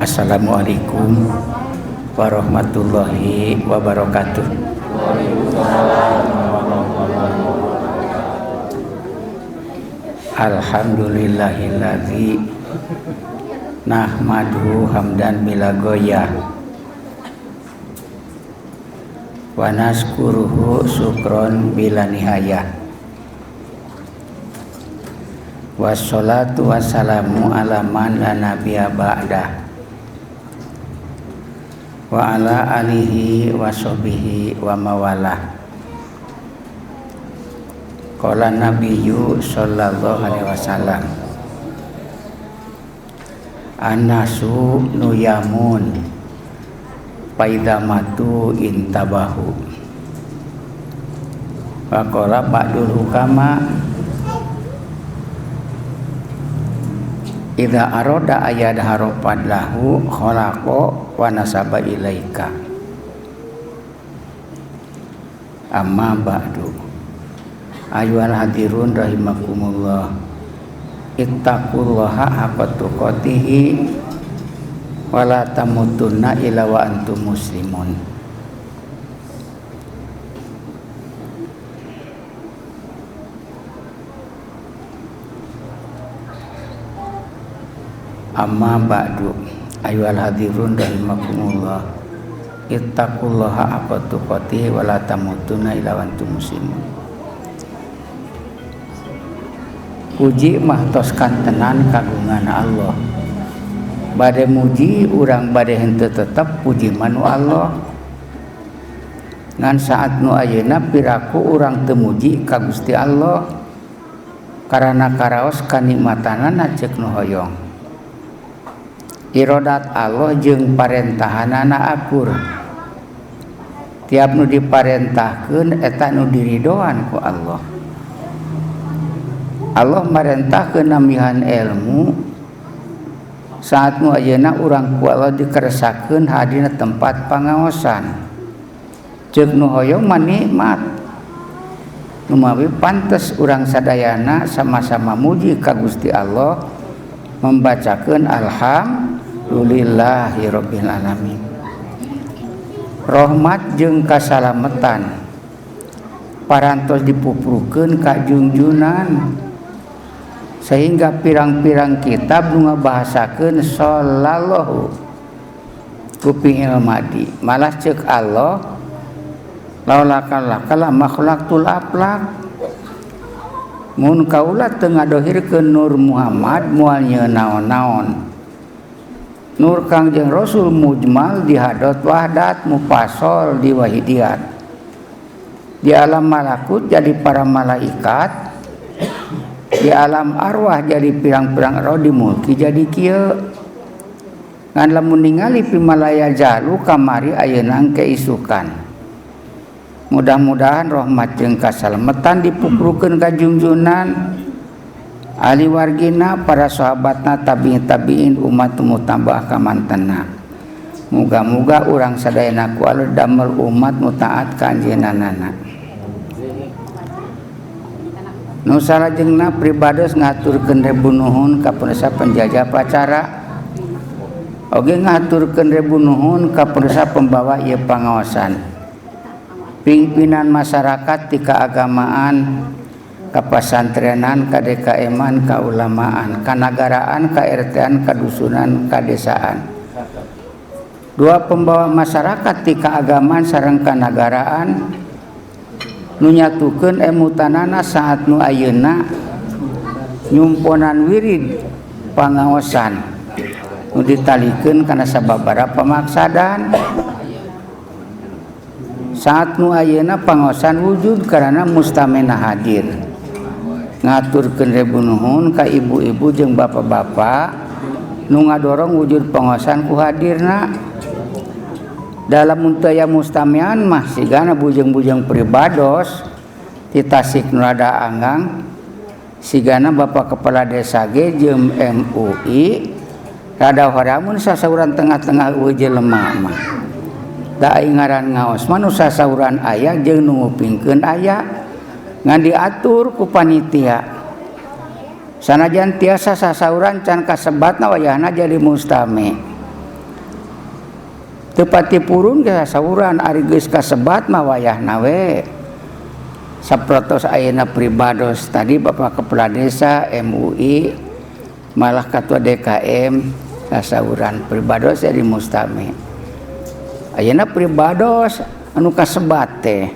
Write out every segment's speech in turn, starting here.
Assalamualaikum warahmatullahi wabarakatuh. Alhamdulillahilladzi nahmaduhu hamdan bila goyah wa naskuruhu syukron bila nihayah. Wassalatu wassalamu ala man la nabiyya ba'dah wa ala alihi wa sahbihi wa mawalah. Qala nabiyyu sallallahu alaihi wasallam, annasu nuyamun paidamatu intabahu. Wa qala ba'dul hukama idza arada ayad harofat lahu khalaqo wa nasaba ilaika. Amma ba'du, ayyuhal hadirun rahimakumullah, ittaqullaha haqqa tuqatih wa la tamutunna illa wa antum muslimun. Amma ba'du, ayyuhal hadirun rahimakumullah, ittaqullaha haqqa tuqatih wa la tamutunna illa wa antum muslimun. Puji mah tos kantenan kagungan Allah. Bade muji urang bade henteu tetep puji manu Allah. Ngan saat nu ayeuna piraku urang teu muji ka Gusti Allah karana karaos kanikmatanana ceuk nu hoyong. Irodat Allah jeung parentahanana akur. Tiap nu diparentahkeun eta nu diridoan ku Allah. Allah marentahkeun namihan ilmu saat nu ayeuna urang ku Allah dikeresakeun hadina tempat pangaosan. Ceuk nu hoyong mah nikmat. Nu mawi pantes urang sadayana sama-sama muji ka Gusti Allah membacakeun alhamdulillahirabbil alamin. Rahmat jeung kasalametan parantos dipuprukeun ka junjunan sehingga pirang-pirang kitab nu ngabahasakeun sallallahu ku fi'il madi. Malah ceuk Allah laulakala makhlukul aflak. Mun kaula teu ngadohirkeun Nur Muhammad moal nyieun naon-naon. Nur Kangjeng Rasul mujmal di hadat wahdat mufassal di wahidiyat. Di alam malakut jadi para malaikat, di alam arwah jadi pirang-pirang roh di mulki jadi kieu. Ngan lamun ningali pimalaya jalu kamari ayeuna engke isukan. Mudah-mudahan rahmat jeung kasalametan dipuprukeun ka junjunan ahli wargina, para sahabatna, tabi'in umat mutabah ka mantenna. Muga-muga urang sadayana ku Allah damel umat mutaat ka anjeunanana. Nu salajengna pribados ngaturkeun rebu nuhun ka pemirsa penjajah acara. Oge ngaturkeun rebu nuhun ka pemirsa pembawa ieu pangaosan. Pimpinan masyarakat ti keagamaan, kapasantrenan, KDKM-an, kaulamaan, kanagaraan, KRT-an, kadusunan, kadesaan. Dua pembawa masyarakat ti keagamaan sareng kanagaraan nu nyatukeun emutanana saat nu ayeuna nyumponan wirid pangaosan nu ditalikeun kana sababaraha pamaksadan. Saat nu ayeuna pangaosan wujud karena mustamena hadir. Ngaturkeun rebu nuhun ka ibu-ibu jeung bapak-bapak nu ngadorong wujud pangaosan ku hadirna. Dalam muntaya mustamean mah sigana bujeng-bujeng pribados ti Tasik nu rada anggang, sigana Bapak Kepala Desa ge jeung MUI rada horeamun sasauran tengah-tengah eueuh jelema mah. Da aing ngaran ngaos mah nu sasauran aya jeung nu ngupingkeun aya ngan diatur ku panitia. Sanajan tiasa sasauran can kasebatna wayahna jadi mustame. teu pati purun ge sauran ari geus kasebat mah wayahna we. Saprotos ayeuna pribados tadi Bapak Kepala Desa MUI malah Ketua DKM kasauran pribados jadi mustami. Ayeuna pribados anu kasebat teh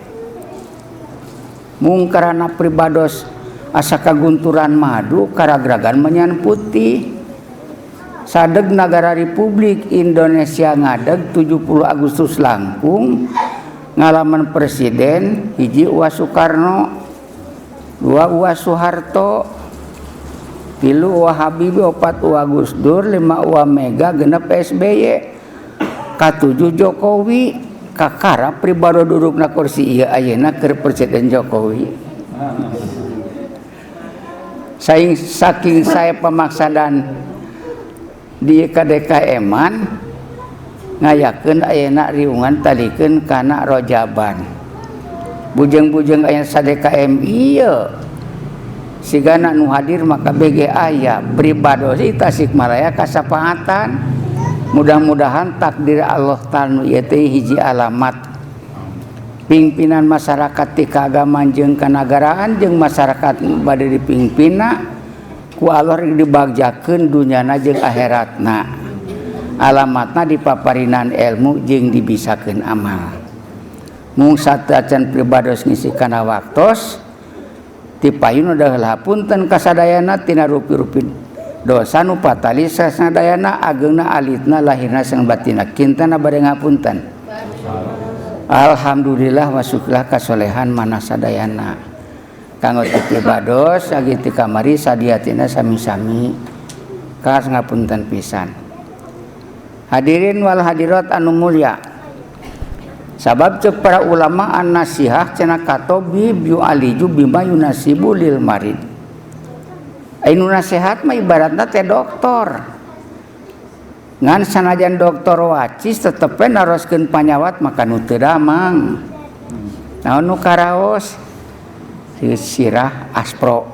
mung karana pribados asa kagunturan madu karagragan menyan putih. Sadeg Nagara Republik Indonesia ngadeg 70 Agustus langkung ngalaman presiden hiji Uwas Soekarno, 2 Uwas Soeharto, 3 Uwas Habibie, 4 Uwas Gus Dur, 5 Uwas Mega, 6 SBY, ka-7 Jokowi, kakara pribadi dudukna kursi ieu ayeuna keur Presiden Jokowi. Saking saya pemaksadan di KDKM-an ngayakeun ayeuna riungan talikeun kana rojaban. Bujeng-bujeng aya sadekm ieu sigana nu hadir maka BG aya pribadosi Tasikmalaya kasapahatan. Mudah-mudahan takdir Allah Ta'ala ieu teh hiji alamat pimpinan masyarakat ti kaagamaan jeung kanagaraan jeung masyarakat bade dipingpinna ku Allah dibagjakeun dunyana jeung akhiratna. Alamatna dipaparinan ilmu jeung dibisakeun amal. Mung satacan pribados ngisi kana waktos ti payun udah hapunten kasadayana tina rupi-rupi dosa nu patali sasadayana ageungna alitna lahirna sang batina kintana bade ngapunten. Alhamdulillah wa syukurlah kasolehan mana sadayana. Kanggo pribados agi ti kamari sadiatina sami-sami kas ngapunten pisan. Hadirin wal hadirat anu mulia. Sabab ceuk para ulama an-nasihah cenah katobib yu'aliju bima yunasibu lil marid. Anu nasihat mah ibaratna teh doktor. Ngan sanajan doktor wacis tetep we naroskeun panyawat maka nu teu damang. Naon nu karaos? Sirah aspro.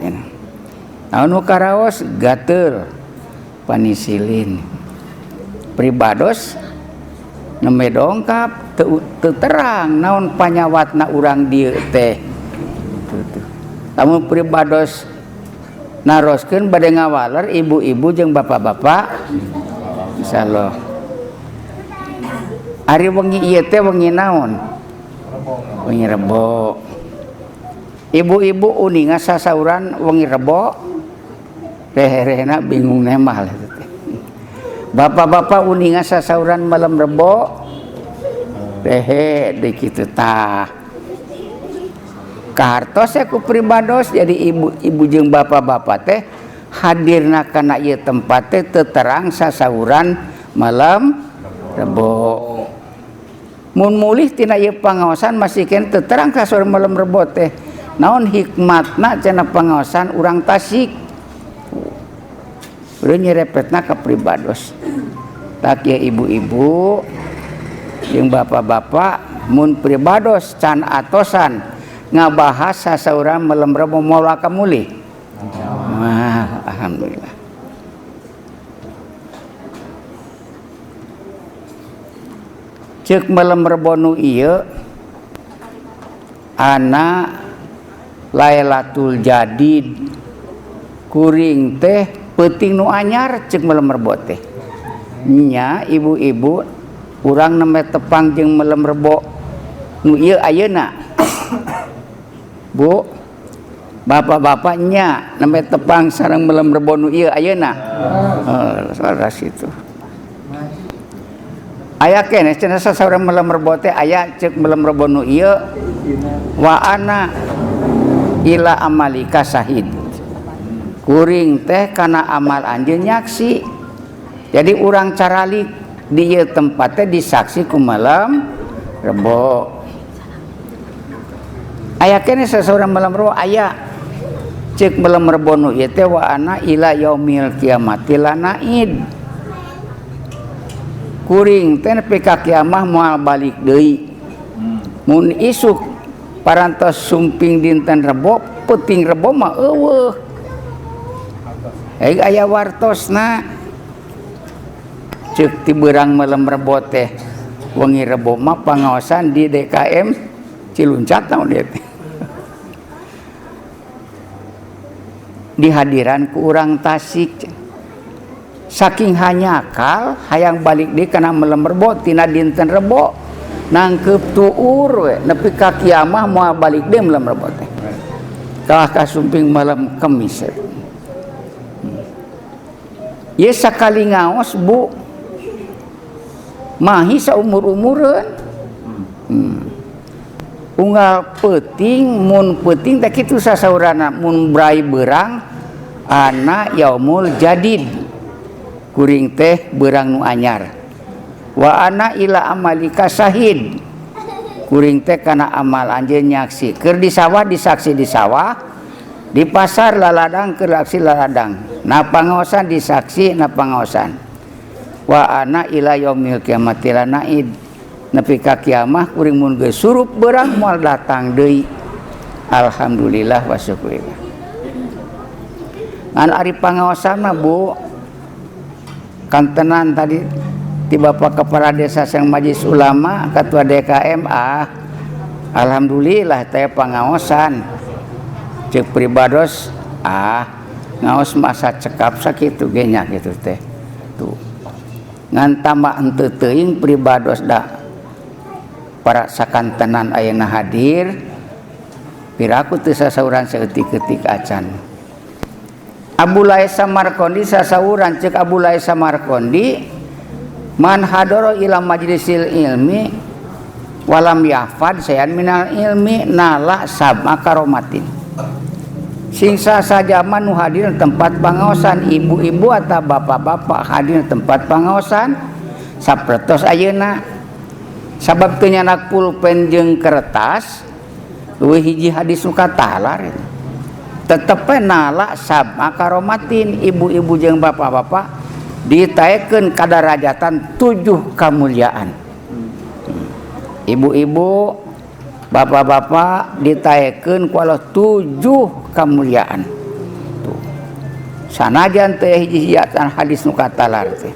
Naon nu karaos? Gatel. Penisilin. Pribados nembe dongkap teu terang naon panyawatna urang dieu teh. Lamun pribados naroskeun bade ngawaler ibu-ibu jeung bapak-bapak insyaallah. Ari wengi ieu teh wengi naon? Wengi Rebo. Ibu-ibu uninga sasauran wengi Rebo reherehna bingung nemah teh. Bapak-bapak uninga sasauran malam Rebo rehe deui kitu tah. Kahartos ku pribados jadi ibu-ibu jeung bapak-bapak teh hadirna kana ieu tempat teh teu terang sasauran malam Rebo. Mun mulih tina ieu pangaosan masihkeun teu terang sasauran malam Rebo teh. Naon hikmatna cenah pangaosan urang Tasik? Urang nyerepetna ka pribados. Tak ya ibu-ibu jeung bapak-bapak mun pribados can atosan ngabahas sasaurang malam Rebo moal kamulih. Wah, alhamdulillah. Ceuk malam Rebo nu ieu ana Lailatul Jadid kuring teh peuting nu anyar ceuk malam Rebo teh. Nya ibu-ibu urang nembe tepang jeung malam Rebo nu ieu ayeuna. Bu, bapak-bapak nya nembe tepang sareng malam Rebo nu ieu ayeuna. Saras itu. Aya keneh cenah sasaurang malam Rebo teh aya ceuk malam Rebo nu ieu wa ana ila amalika sahid. Kuring teh kana amal anjeun nyaksi. Jadi urang caralik di ieu tempat teh disaksi ku malam Rebo. Aya keneh sasaurang malam Rebo aya ceuk malam Rebo nu ieu teh wa ana ila yaumil kiamati lanaid. Kuring teh nepi ka kiamah moal balik deui. Mun isuk parantos sumping dinten Rebo, peuting Rebo mah eueuh. Aya wartosna ceuk ti beurang malam Rebo teh wengi Rebo mah pangaosan di DKM Ciluncat naon dia teh. Dihadiran ku urang Tasik. Saking hanyakal hayang balik deui kana melem Rebo tina dinten Rebo nangkep tuur we nepi ka kiamah moal balik deui melem Rebo teh. Kalah kasumping malam Kemis. Ye sakali ngaos Bu mahi saumur-umureun. Unggal peuting mun peuting teh kitu sasaurana mun brai beurang ana yaumul jadid kuring teh beurang nu anyar wa ana ila amalika syahid kuring teh kana amal anjeun nyaksi keur di sawah disaksi di sawah di pasar laladang keur aksi laladang na pangaosan disaksi na pangaosan wa ana ila yaumil kiamati lanaid nepi ka kiamah kuring mun geus surup beurang moal datang deui. Alhamdulillah wa syukurillah. Ngan ari pangaosan mah Bu kantenan tadi ti Bapak Kepala Desa Sang Majelis Ulama Ketua DKM alhamdulillah teh pangaosan ceuk pribados ngaos masa cekap sakitu ge nya kitu teh. Tuh. Ngan tambah henteu teuing pribados da para sakantenan ayeuna hadir piraku teu sasauran saeutik-eutik acan. Abu Lais Samarqandi sasauran ceuk Abu Lais Samarqandi man hadara ila majlisil ilmi walam yahfad sayan minal ilmi nala sab'a karomatin. Sing saja nu hadir tempat pangaosan ibu-ibu atau bapak-bapak hadir tempat pangaosan sapertos ayeuna sabab teu nyanak pulpen jeung kertas leuwih hiji hadis nu katalar tetep nala sab'a karomatin ibu-ibu jeung bapak-bapak ditaekeun kadarajatan 7 kamuliaan. Ibu-ibu bapak-bapak ditaekeun ku Allah 7 kamuliaan. Tuh. Sanajan teh hiji hadis nu katalar teh.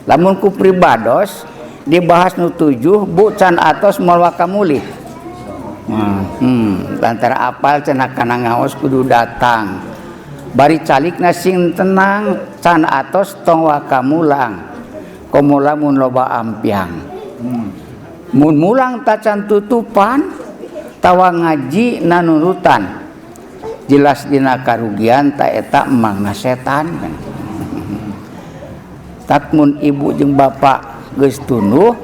Lamun ku pribados dibahas nu 7 Bu can atos moal wakamulih. Lantara apal cenah kana ngaos kudu datang. Bari calikna sing tenang can atos tong wakamulang. Komo lamun loba ampiang. Mun mulang tacan tutupan tawa ngaji nanurutan. Jelas dina karugian ta eta emangna setan. Takmun ibu jeung bapak geus tunduh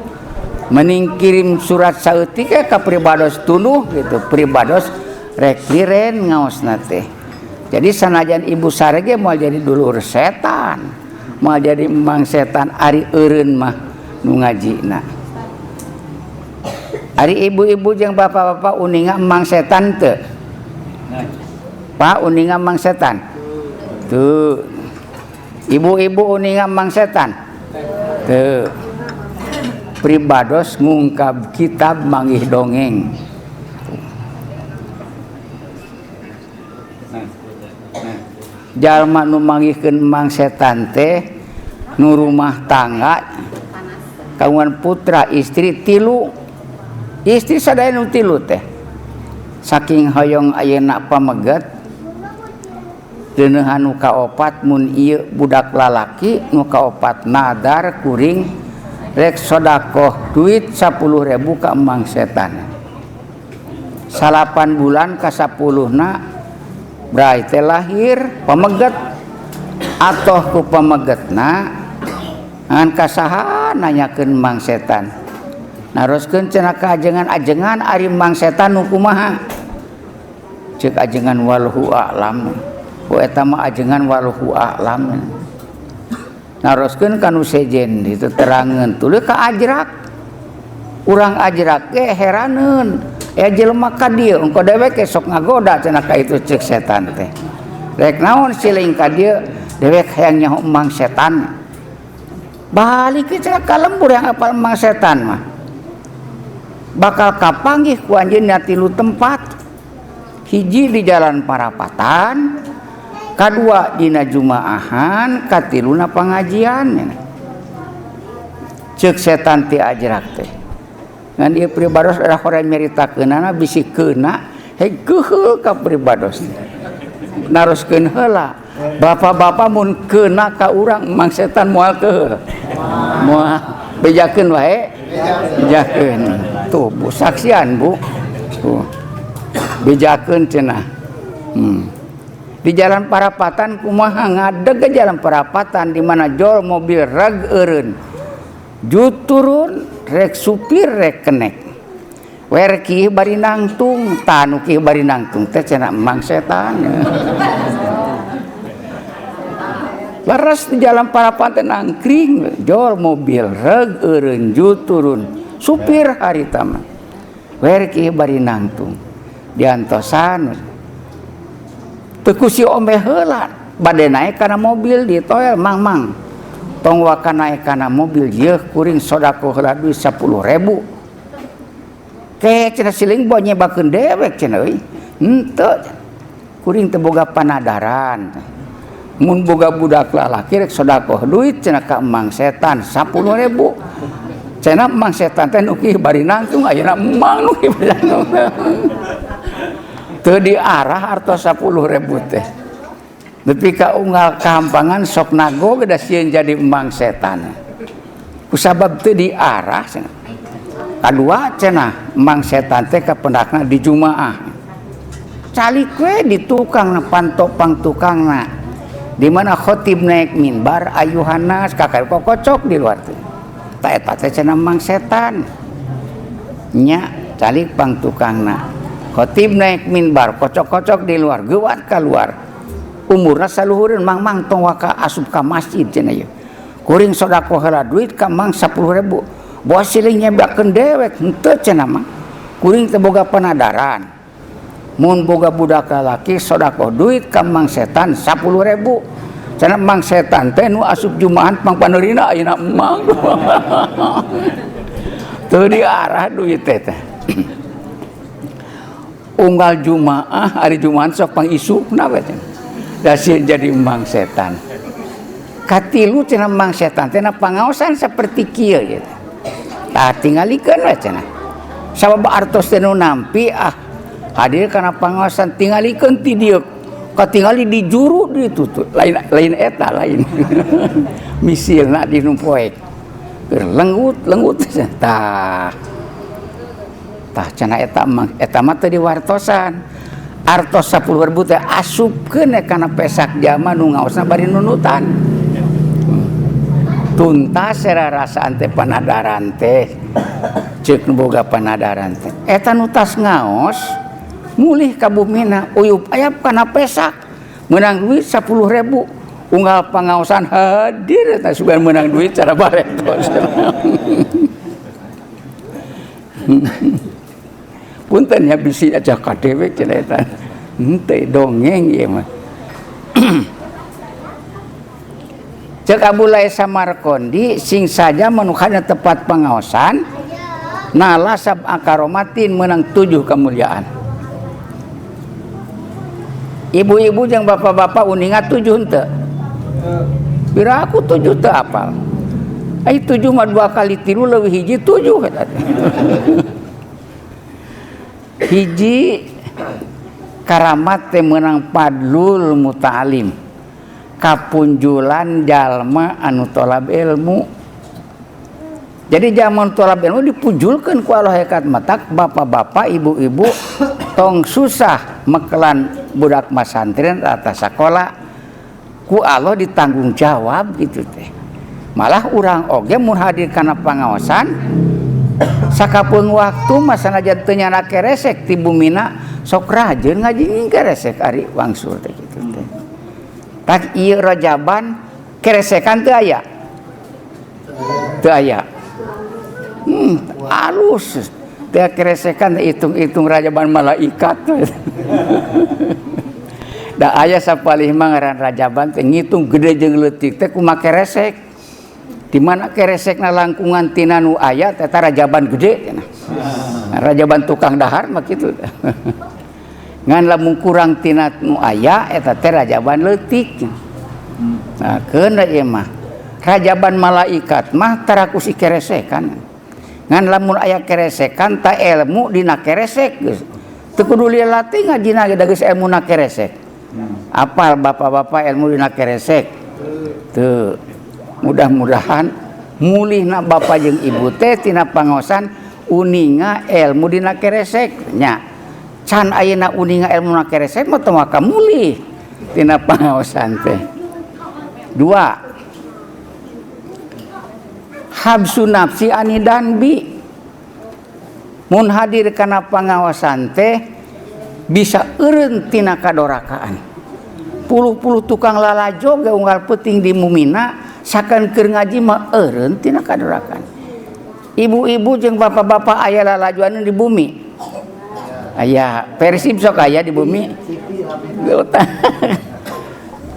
mending kirim surat saeutik ka pribados tunduh gitu pribados rek liren ngaosna teh. Jadi sanajan ibu sare ge moal jadi dulur setan moal jadi emang setan ari eureun mah nu ngajina. Ari ibu-ibu jeung bapak-bapak uninga emang setan teu? Pak uninga emang setan. Tuh. Ibu-ibu uninga emang setan. Teu. Pribados ngungkap kitab manggih dongeng. Jalma nu manggihkeun emang setan teh nu rumah tangga kagungan putra istri 3. Istri sadaya nu 3 teh. Saking hoyong ayeuna pameget deuneuhan nu kaopat mun ieu budak lalaki nu kaopat nadar kuring rek sedekah duit 10.000 ka emang setan. 8 bulan ka 10na brai teh lahir pameget atoh ku pamegetna ngan kasaha nanyakeun emang setan. Naroskeun cenah ka ajengan ari emang setan nu kumaha? Ceuk ajengan walhu a'lam. Ku eta mah ajengan walhu a'lam. Naroskeun kanu sejen ditu terangeun tuluy ka ajrak. Urang ajrak ge heraneun. Ya jelema ka dieu engko dewek sok ngagoda cenah ka itu ceuk setan teh. Rek naon siling ka dieu dewek hayang nyaho emang setan. Balik ke cenah ka lembur yang apal emang setan mah. Bakal kapanggih ku anjeun nya 3 tempat. Hiji di Jalan Parapatan, Kadua dina jumaahan, katiluna pengajian. Cek setan ti ajrak teh. Ngan ieu pribados ada hoream nyaritakeunana bisi keuna, heuh ka pribados. Naroskeun heula. Bapak-bapak mun keuna ka urang mang setan moal keul. Moal bejakeun wae. Bejakeun. Tuh, Bu saksian, Bu. Tuh. Bejakeun cenah. Di jalan Parapatan kumaha ngadeg ke jalan Parapatan di mana jol mobil reg eureun. Jut turun rek supir rek kenek. Wer kieu bari nangtung, tanu kieu bari nangtung teh cenah emang setan. Laras di jalan Parapatan nangkring jol mobil reg eureun jut turun. Supir harita mah. Wer kieu bari nangtung. Diantosan teu si ombe heula bade naik kana mobil di toel mang tong waka naik kana mobil yeuh kuring sodako heula duit 10.000 ke cenah siling boe nyebakeun dewek cenah euy henteu kuring teu boga panadaran mun boga budak lalaki rek sodako duit cenah ka emang setan 10.000 cenah emang setan teh nu kieu bari nangtung ayeuna emang nu kieu bari nangtung teu diarah artos 10.000 teh. Nepi ka unggal kahampangan sok nago geda sieun jadi emang setan. Kusabab teu diarah cenah. Kadua cenah emang setan teh kapendakna di jumaah. Calik we di tukang pantopang tukangna. Di mana khotib naik mimbar ayuhanna kakak kokocok di luar teh. Ta eta teh cenah emang setan. Nya calik pang tukangna. Khotib naik minbar, kocok-kocok di luar, gewat keluar. Umurna saluhureun mang tong waka asup ka masjid cenah ieu. Kuring sodako heula duit ka mang 10.000. Boa siling nyebakeun dewek henteu cenah mah. Kuring teu boga panadaran. Mun boga budak lalaki sodako duit ka mang setan 10.000. Cenah mang setan teh nu asup jumaahan pang paneurina ayeuna emang. Teu diarah duit teh. Unggal jumaah hari Jumat sok pang isukna we cenah. Da sieun jadi emang setan. Katilu cenah emang setan teh pangaosan saperti kieu ye. Tah tingalikeun we cenah. Sabab artos teh nu nampi hadir kana pangaosan tingalikeun ti dieu. Katingali di juru ditutut. Lain eta lain. Misilna di nu poek. Lenggut tah. Tah cenah eta mah teu diwartosan. Artos 10.000 teh asupkeun kana pesak jama nu ngaosna bari nunutan. Tuntas serarasaan teh panadaran teh. Ceuk nu boga panadaran teh. Eta nu tas ngaos mulih ka bumina uyup ayap kana pesak. Menang duit 10.000. Unggal pangaosan hadir eta sugan menang duit cara baretos. Punten ya bisi aja kadewek cenah eta. Henteu dongeng ieu mah. Cek Abulai Samarkondi sing saja manuhana tepat pangaosan nala sab akaromatin menang 7 kemuliaan. Ibu-ibu jeung bapak-bapak uninga 7 henteu. Bira aku 7 teu apal. Ai 7 mah 2 kali 3 leuwih hiji 7 eta. Hiji karamat teh meunang padlul muta'alim kapunjulan jalma anu tolab ilmu. Jadi zaman tolab ilmu dipunjulkeun ku Allah hakikat matak bapak-bapak ibu-ibu tong susah mekelan budak masantren atas sekolah ku Allah ditanggung jawab gitu teh. Malah urang oge mun hadir kana pangaosan sakapun waktu masanajan teu nyana keresek ti bumina sok rajin ngaji keresek ari wangsul teh kitu teh. Tak ieu Rajaban keresekan teu aya. Teu aya. Alus teu keresekan hitung-hitung Rajaban malaikat. Da aya sapalih mah ngaran Rajaban teh ngitung gede jeung leutik teh kumaha keresek. Di mana keresekna langkungan tina nu aya eta Rajaban gede cenah. Rajaban tukang dahar mah kitu. ngan lamun kurang tina nu aya eta teh rajaban leutik. Nah keuna ieu mah rajaban malaikat mah tara ku si keresekan ngan lamun aya keresekan ta ilmu dina keresek geus teu kudu latih ngajina ge da geus ilmuna keresek. Apal bapak-bapak ilmu dina keresek teu mudah-mudahan mulihna bapak jeung ibu teh tina pangaosan uninga ilmu dina keresek nya can ayeuna uninga ilmu dina keresek mah teu maka mulih tina pangaosan teh. 2 habsu nafsi anidan bi mun hadir kana pangaosan teh bisa eureun tina kadorakaan. Puluh-puluh tukang lalajo ge unggal peuting di mumina sakan keur ngaji mah eureun tina kadorakaan. Ibu-ibu jeung bapak-bapak aya lalajoan di bumi. Aya Persib sok aya di bumi.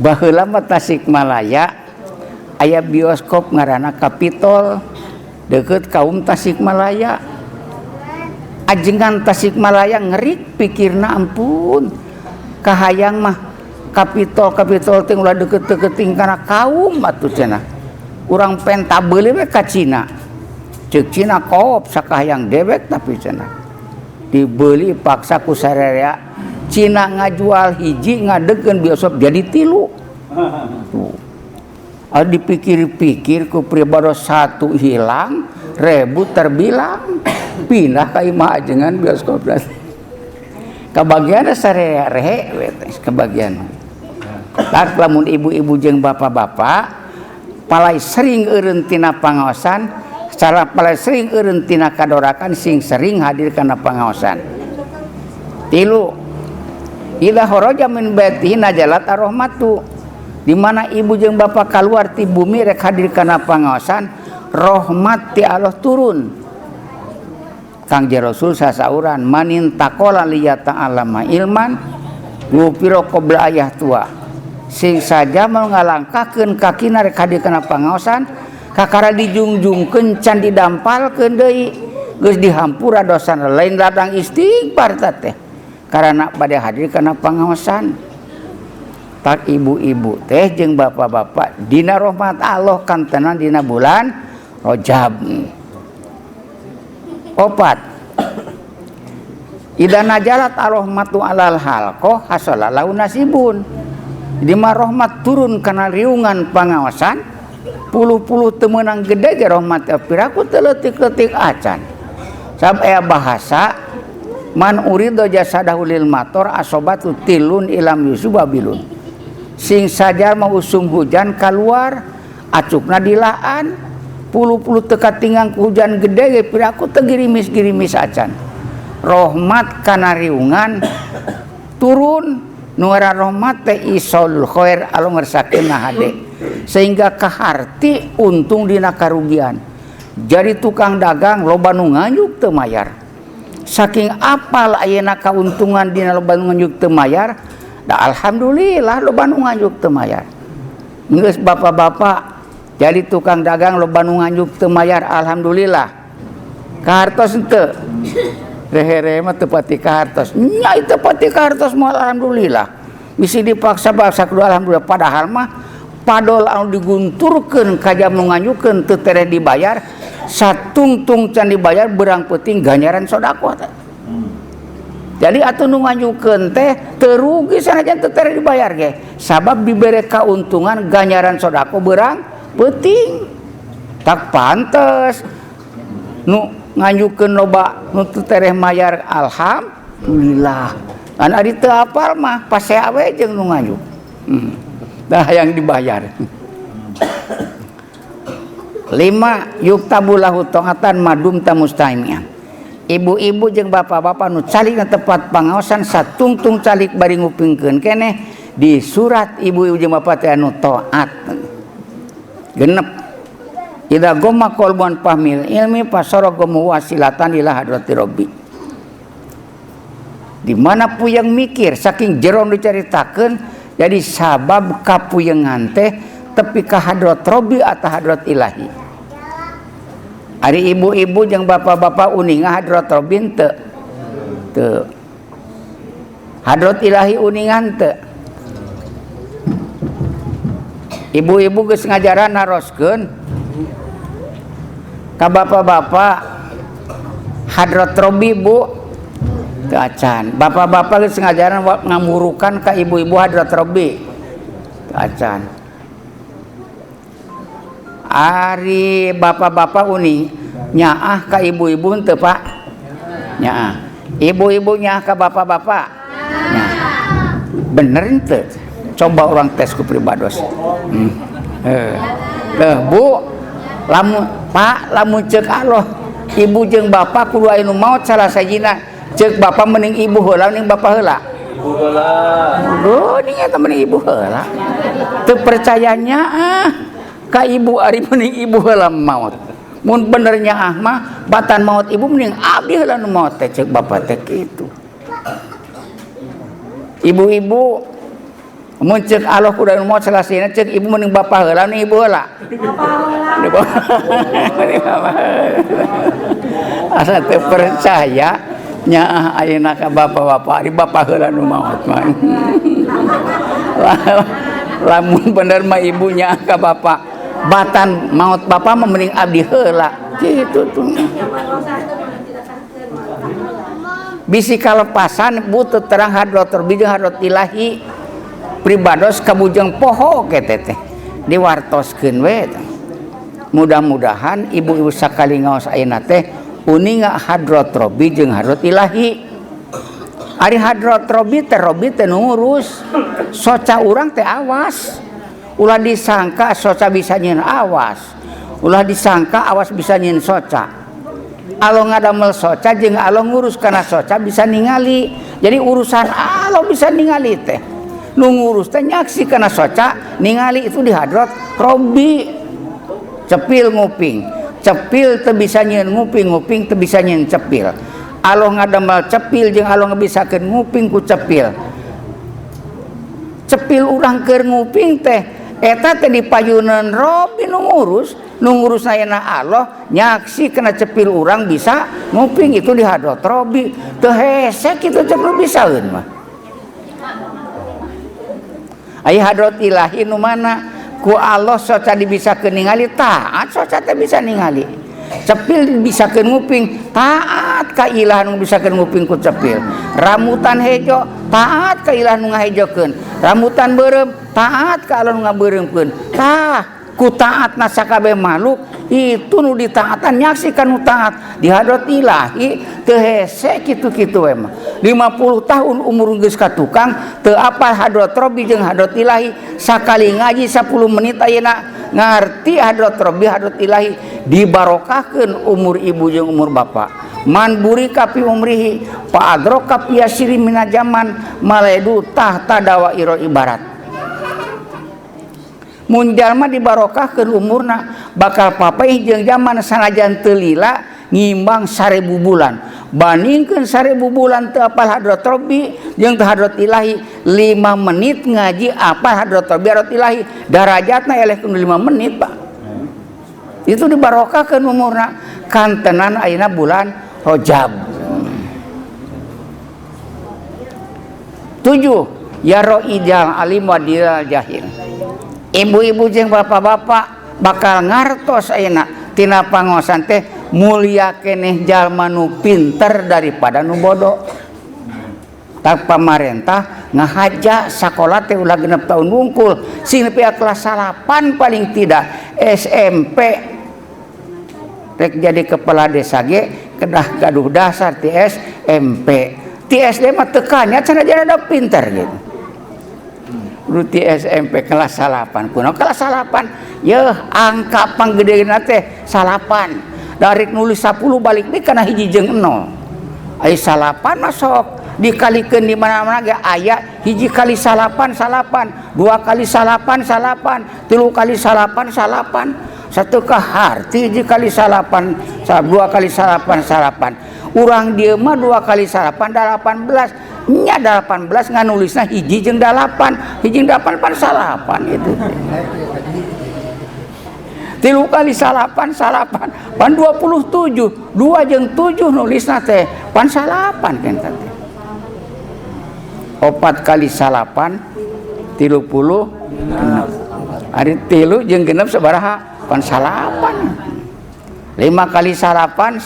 Baheula mah Tasikmalaya aya bioskop ngaranna Capitol deukeut kaum Tasikmalaya. Ajengan Tasikmalaya ngerik pikirna ampun kahayang mah Capitol teh ulah deukeut-deukeut kana kaum atuh cenah. Urang penta beuli we ka Cina. Ceuk Cina koop sakahayang dewek tapi cenah. Dibeli paksa ku sarerea Cina ngajual hiji ngadegkeun bioskop jadi 3. Tuh. Dipikir-pikir ku pribados 1 hilang, 1000 terbilang. Pindah ka imah ajengan bioskop. Kabagian sarerea rehe we kabagian. Tak lamun ibu-ibu jeung bapak-bapak palai sering eureun tina pangaosan, secara palai sering eureun tina kadorakan sing sering hadir kana pangaosan. 3 Ila kharaja min baitihi najalat ar-rahmatu. Di mana ibu jeung bapak keluar ti bumi rek hadir kana pangaosan, rahmat ti Allah turun. Kangjeng Rasul sasauran manin taqala liyata'allama ilman ngupiro qabla ayah tua. Sing saja mau ngalangkahkeun kakina rek hadir kana pangaosan kakara dijungjungkeun can didampalkeun deui geus dihampura dosana lain ladang istighfar teh. Karena pada hadir kana pangaosan. Tak ibu-ibu teh jeung bapak-bapak dina rahmat Allah kantenan dina bulan Rajab. 4 Idza najalat ar-rahmatu alal halqah hasala lahu nasibun. Di mah rahmat turun kana riungan pangaosan puluh-puluh teu meunang gede ge rahmat piraku teu leutik-leutik acan. Sabab aya bahasa man urido jasadahu lil mator asobatu tilun ilam yusubabilun. Sing sajar mau usum hujan keluar acukna dilaan puluh-puluh teka tinggang hujan gede ge piraku teu girimis-girimis acan. Rahmat kana riungan turun nu ngaran rahmat teh isolul khair alo ngersakeun hade sehingga kaharti untung dina karugian. Jadi tukang dagang loba nu nganyuk teu mayar. Saking apal ayeuna kauntungan dina loba nu nganyuk teu mayar, da alhamdulillah loba nu nganyuk teu mayar. Geus bapak-bapak jadi tukang dagang loba nu nganyuk teu mayar alhamdulillah. Kahartos henteu? Rehere mah teu pati kahartos. Nya teu pati kahartos mah alhamdulillah. Bisi dipaksa-paksa kudu alhamdulillah padahal mah padol anu digunturkeun ka jam nu nganyukeun teu tereh dibayar. Satungtung can dibayar berang penting ganjaran sedekah teh. Jadi atuh nu nganyukeun teh teu rugi sanajan teu tere dibayar ge. Sabab dibere kauntungan ganjaran sedekah berang penting. Tak pantes nu nganyukeun loba nu teu tere mayar alhamdulillah. An ari teu apal mah pasea we jeung nu nganyuk. Dah yang dibayar. 5 yuktabu lahu ta'atan madum tamustamian. Ibu-ibu jeung bapak-bapak nu calik na tempat pangaosan satungtung calik bari ngupingkeun keneh di surat ibu-ibu jeung bapak teh anu taat. 6 idza gomma qalban fahmil ilmi fasaragomu wasilatan ila hadrati rabbi. Di mana puyeng mikir saking jero dicaritakeun jadi sabab kapuyengan teh tepi ka hadrat rabbi atau hadrat ilahi. Ari ibu-ibu jeung bapak-bapak uninga hadrat rabbi teu hadrat ilahi uningan teu ibu-ibu geus ngajaran naroskeun ka bapak-bapak hadrat robi bu teu acan bapak-bapak geus ngajaran ngamurukan ka ibu-ibu hadrat robi teu acan ari bapak-bapak uni nyaah ka ibu-ibu teu Pak nyaah ibu-ibu nyaah ka bapak-bapak nyaah bener teu coba orang tes ku pribados Bu lamun Pak lamun ceuk Allah ibu jeung bapak kudu aya nu maot salah sajina ceuk bapak mending ibu heula mending bapak heula ibu heula oh ini eta mending ibu heula teu percayanya ka ibu ari mending ibu heula maot mun bener nyaah mah batan maot ibu mending abdi heula nu maot teh ceuk bapak teh kitu ibu-ibu mun ceuk Allah kudu anu maot salasina ceuk ibu mending bapak heula nih ibu heula bapak heula asa teu percaya nyaah ayeuna ka bapak-bapak ari bapak heula nu maot mah lamun bener mah ibu nyaah ka bapak batan maot bapak mah mending abdi heula kitu tuh bisi kalepasan bu teu terang hadrat terbi jeung hadrat ilahi pribados kabujeng poho kete teh diwartoskeun we mudah-mudahan ibu-ibu sakali ngaos ayeuna teh uninga hadrat robi jeung hadrat ilahi ari hadrat robi teh ngurus soca urang teh awas ulah disangka soca bisa nyeun awas ulah disangka awas bisa nyeun soca alo ngadamel soca jeung alo ngurus kana soca bisa ningali jadi urusan alo bisa ningali teh nu ngurus teh nyaksi kana soca ningali itu di hadrat robi cepil nguping cepil teu bisa nyieun nguping nguping teu bisa nyieun cepil aloh ngadamel cepil jeung aloh ngabisakeun nguping ku cepil cepil urang keur nguping teh eta teh dipayuneun robi nu ngurus ayeuna Allah nyaksi kana cepil urang bisa nguping itu di hadrat robi teu hese kitu cepil bisaeun mah aya hadrat ilahi nu mana ku Allah soca dibisakeun ningali taat soca teh bisa ningali cepil dibisakeun nguping taat ka ilah nu bisakeun nguping ku cepil ramutan hejo taat ka ilah nu ngahejokeun ramutan beureum taat ka Allah nu ngabeureumkeun tah ku taatna sakabeh makhluk itu nu ditaatan nyaksikan nu taat di hadrat ilahi teu hese kitu-kitu we mah 50 tahun umur geus ka tukang teu apal hadrat robi jeung hadrat ilahi sakali ngaji 10 menit ayeuna ngarti hadrat robi hadrat ilahi dibarokahkeun umur ibu jeung umur bapak man burika fi umrihi fa adroka fi yasiri mina zaman maledu tahta dawairo ibarat mun jalma dibarokahkeun umurna bakal papaih jeung zaman sanajan teu lila ngimbang 1000 bulan bandingkeun 1000 bulan teu apal hadrat robi jeung teu hadrat ilahi 5 menit ngaji apal hadrat robi hadrat ilahi darajatna elehkeun 5 menit Pak itu dibarokahkeun umurna kantenan ayeuna bulan Rajab 7 ya ro'idal alim wa dilal jahil ibu-ibu jeung bapak-bapak bakal ngartos ayeuna tina pangosan teh mulia keneh jalma nu pinter daripada nu bodoh. Tak pamarentah ngahaja sakola teh ulah 6 tahun wungkul sing nepi kelas 8 paling tidak SMP rek jadi kepala desa ge kedah gaduh dasar ti SMP ti SD mah tekannya cenah ada pinter gitu di SMP kelas 8 kuno kelas 8 yeuh angka panggedeuna teh 8 dari nulis 10 balik deui kana 1 jeung 0 ai 8 masuk dikalikeun di mana-mana ge aya 1 kali 8 2 kali 8 3 kali 8 1 kaharti 1 kali 8 2 kali 8 urang dieu mah 2 kali 8 18 nya 18 nganulisna 1 jeung 8 1 jeung 8 pan 8 itu 3 kali 8 pan 27 2 jeung 7 nulisna teh pan 8 kan teh 4 kali salapan 30 genep. Ari 3 jeung genep sabaraha? Pan salapan. 5 kali salapan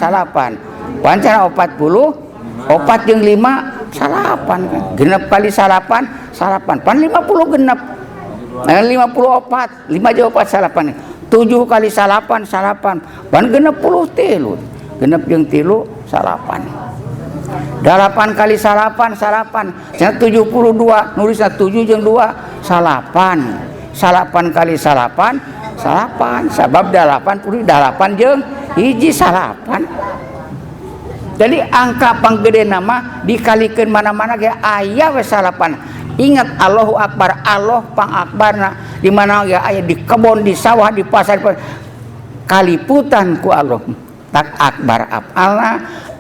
pancana 40, 4 jeung 5 salapan kan. Genep kali salapan pan 50 genep. 54, 5 jeung 4 salapan. 7 kali salapan pan genep 10 genep jeung 3 salapan. 8 kali salapan cenah 72, nulisna 7 jeung 2 salapan. 8 kali salapan sabab 88 jeung hiji salapan. Jadi angka panggedena mah dikalikeun mana-mana ge aya we salapan. Ingat Allahu Akbar, Allah pangakbarna di mana ge aya di kebon, di sawah, di pasar, kaliputan ku Allah. Tak akbar afalna,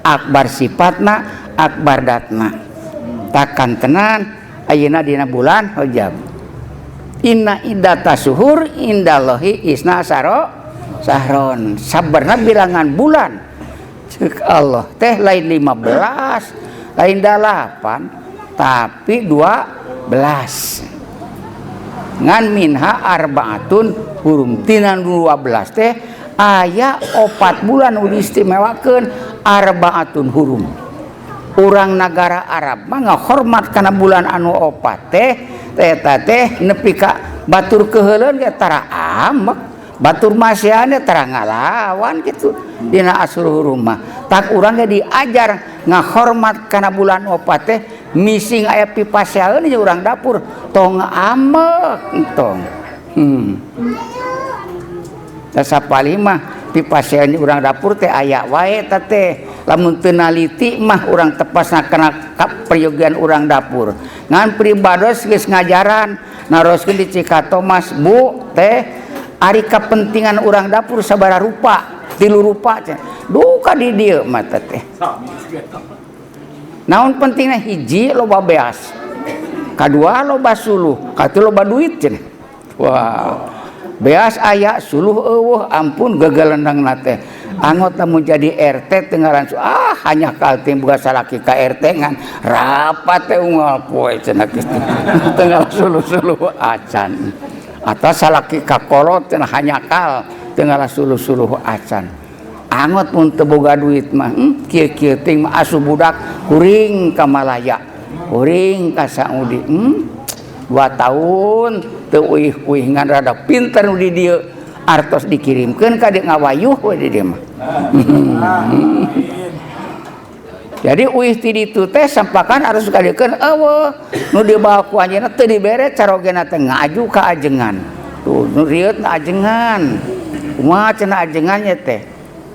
akbar sifatna, akbar datna. Takkan tenan ayeuna dina bulan Rajab. Inna iddata suhur indallahi isna sahron. Sabarna bilangan bulan ceuk Allah teh lain 15, lain 8, tapi 12. Ngan minha arbaatun hurum, tina 12 teh aya 4 bulan udah istimewakeun arbaatun hurum. Urang negara Arab mah ngahormat kana bulan anu 4 teh eta teh nepi ka batur keheuleuan ge tara amek, batur masyaane tara ngalawan kitu dina asrul hurum mah. Tak urang ge diajar ngahormat kana bulan 4 teh mising aya pipasyaeun jeung urang dapur tong amek tong. Tasapali mah pipasyaeun urang dapur teh aya wae eta teh. Lamun teu naliti mah urang tepasna kana prayogian urang dapur. Ngan pribados geus ngajaran naroskeun di Cikatomas, Bu teh ari kapentingan urang dapur sabaraha rupa, 3 rupa teh. Duka di dieu mah teh. Naon pentingna? Hiji loba beas, kadua loba suluh, katilu loba duit cenah. Wah, beas aya suluh eueuh ampun gegelendangna teh. Anggota mun jadi RT teu ngaran hanya kalting boga salaki ka RT ngan rapat teh unggal poe cenah kitu. Teu ngaran suluh-suluh acan. Atawa salaki ka kolot cenah hanya kal teu ngaran suluh-suluh acan. Angot mun teu boga duit mah kieu-kieu ting mah asuh budak kuring ka Malaya, kuring ka Saudi. 2 tahun teu uih-uih ngan rada pinter nu di dieu artos dikirimkeun ka dieu ngawayuh we di dieu mah. Jadi uih ti ditu teh sampakan harus kadeukeun eueuh nu dibawa ku anjeunna teu dibere carogena teh ngaju ka ajengan. Tuh nu rieutna ajengan. Kumaha cenah ajengannya teh?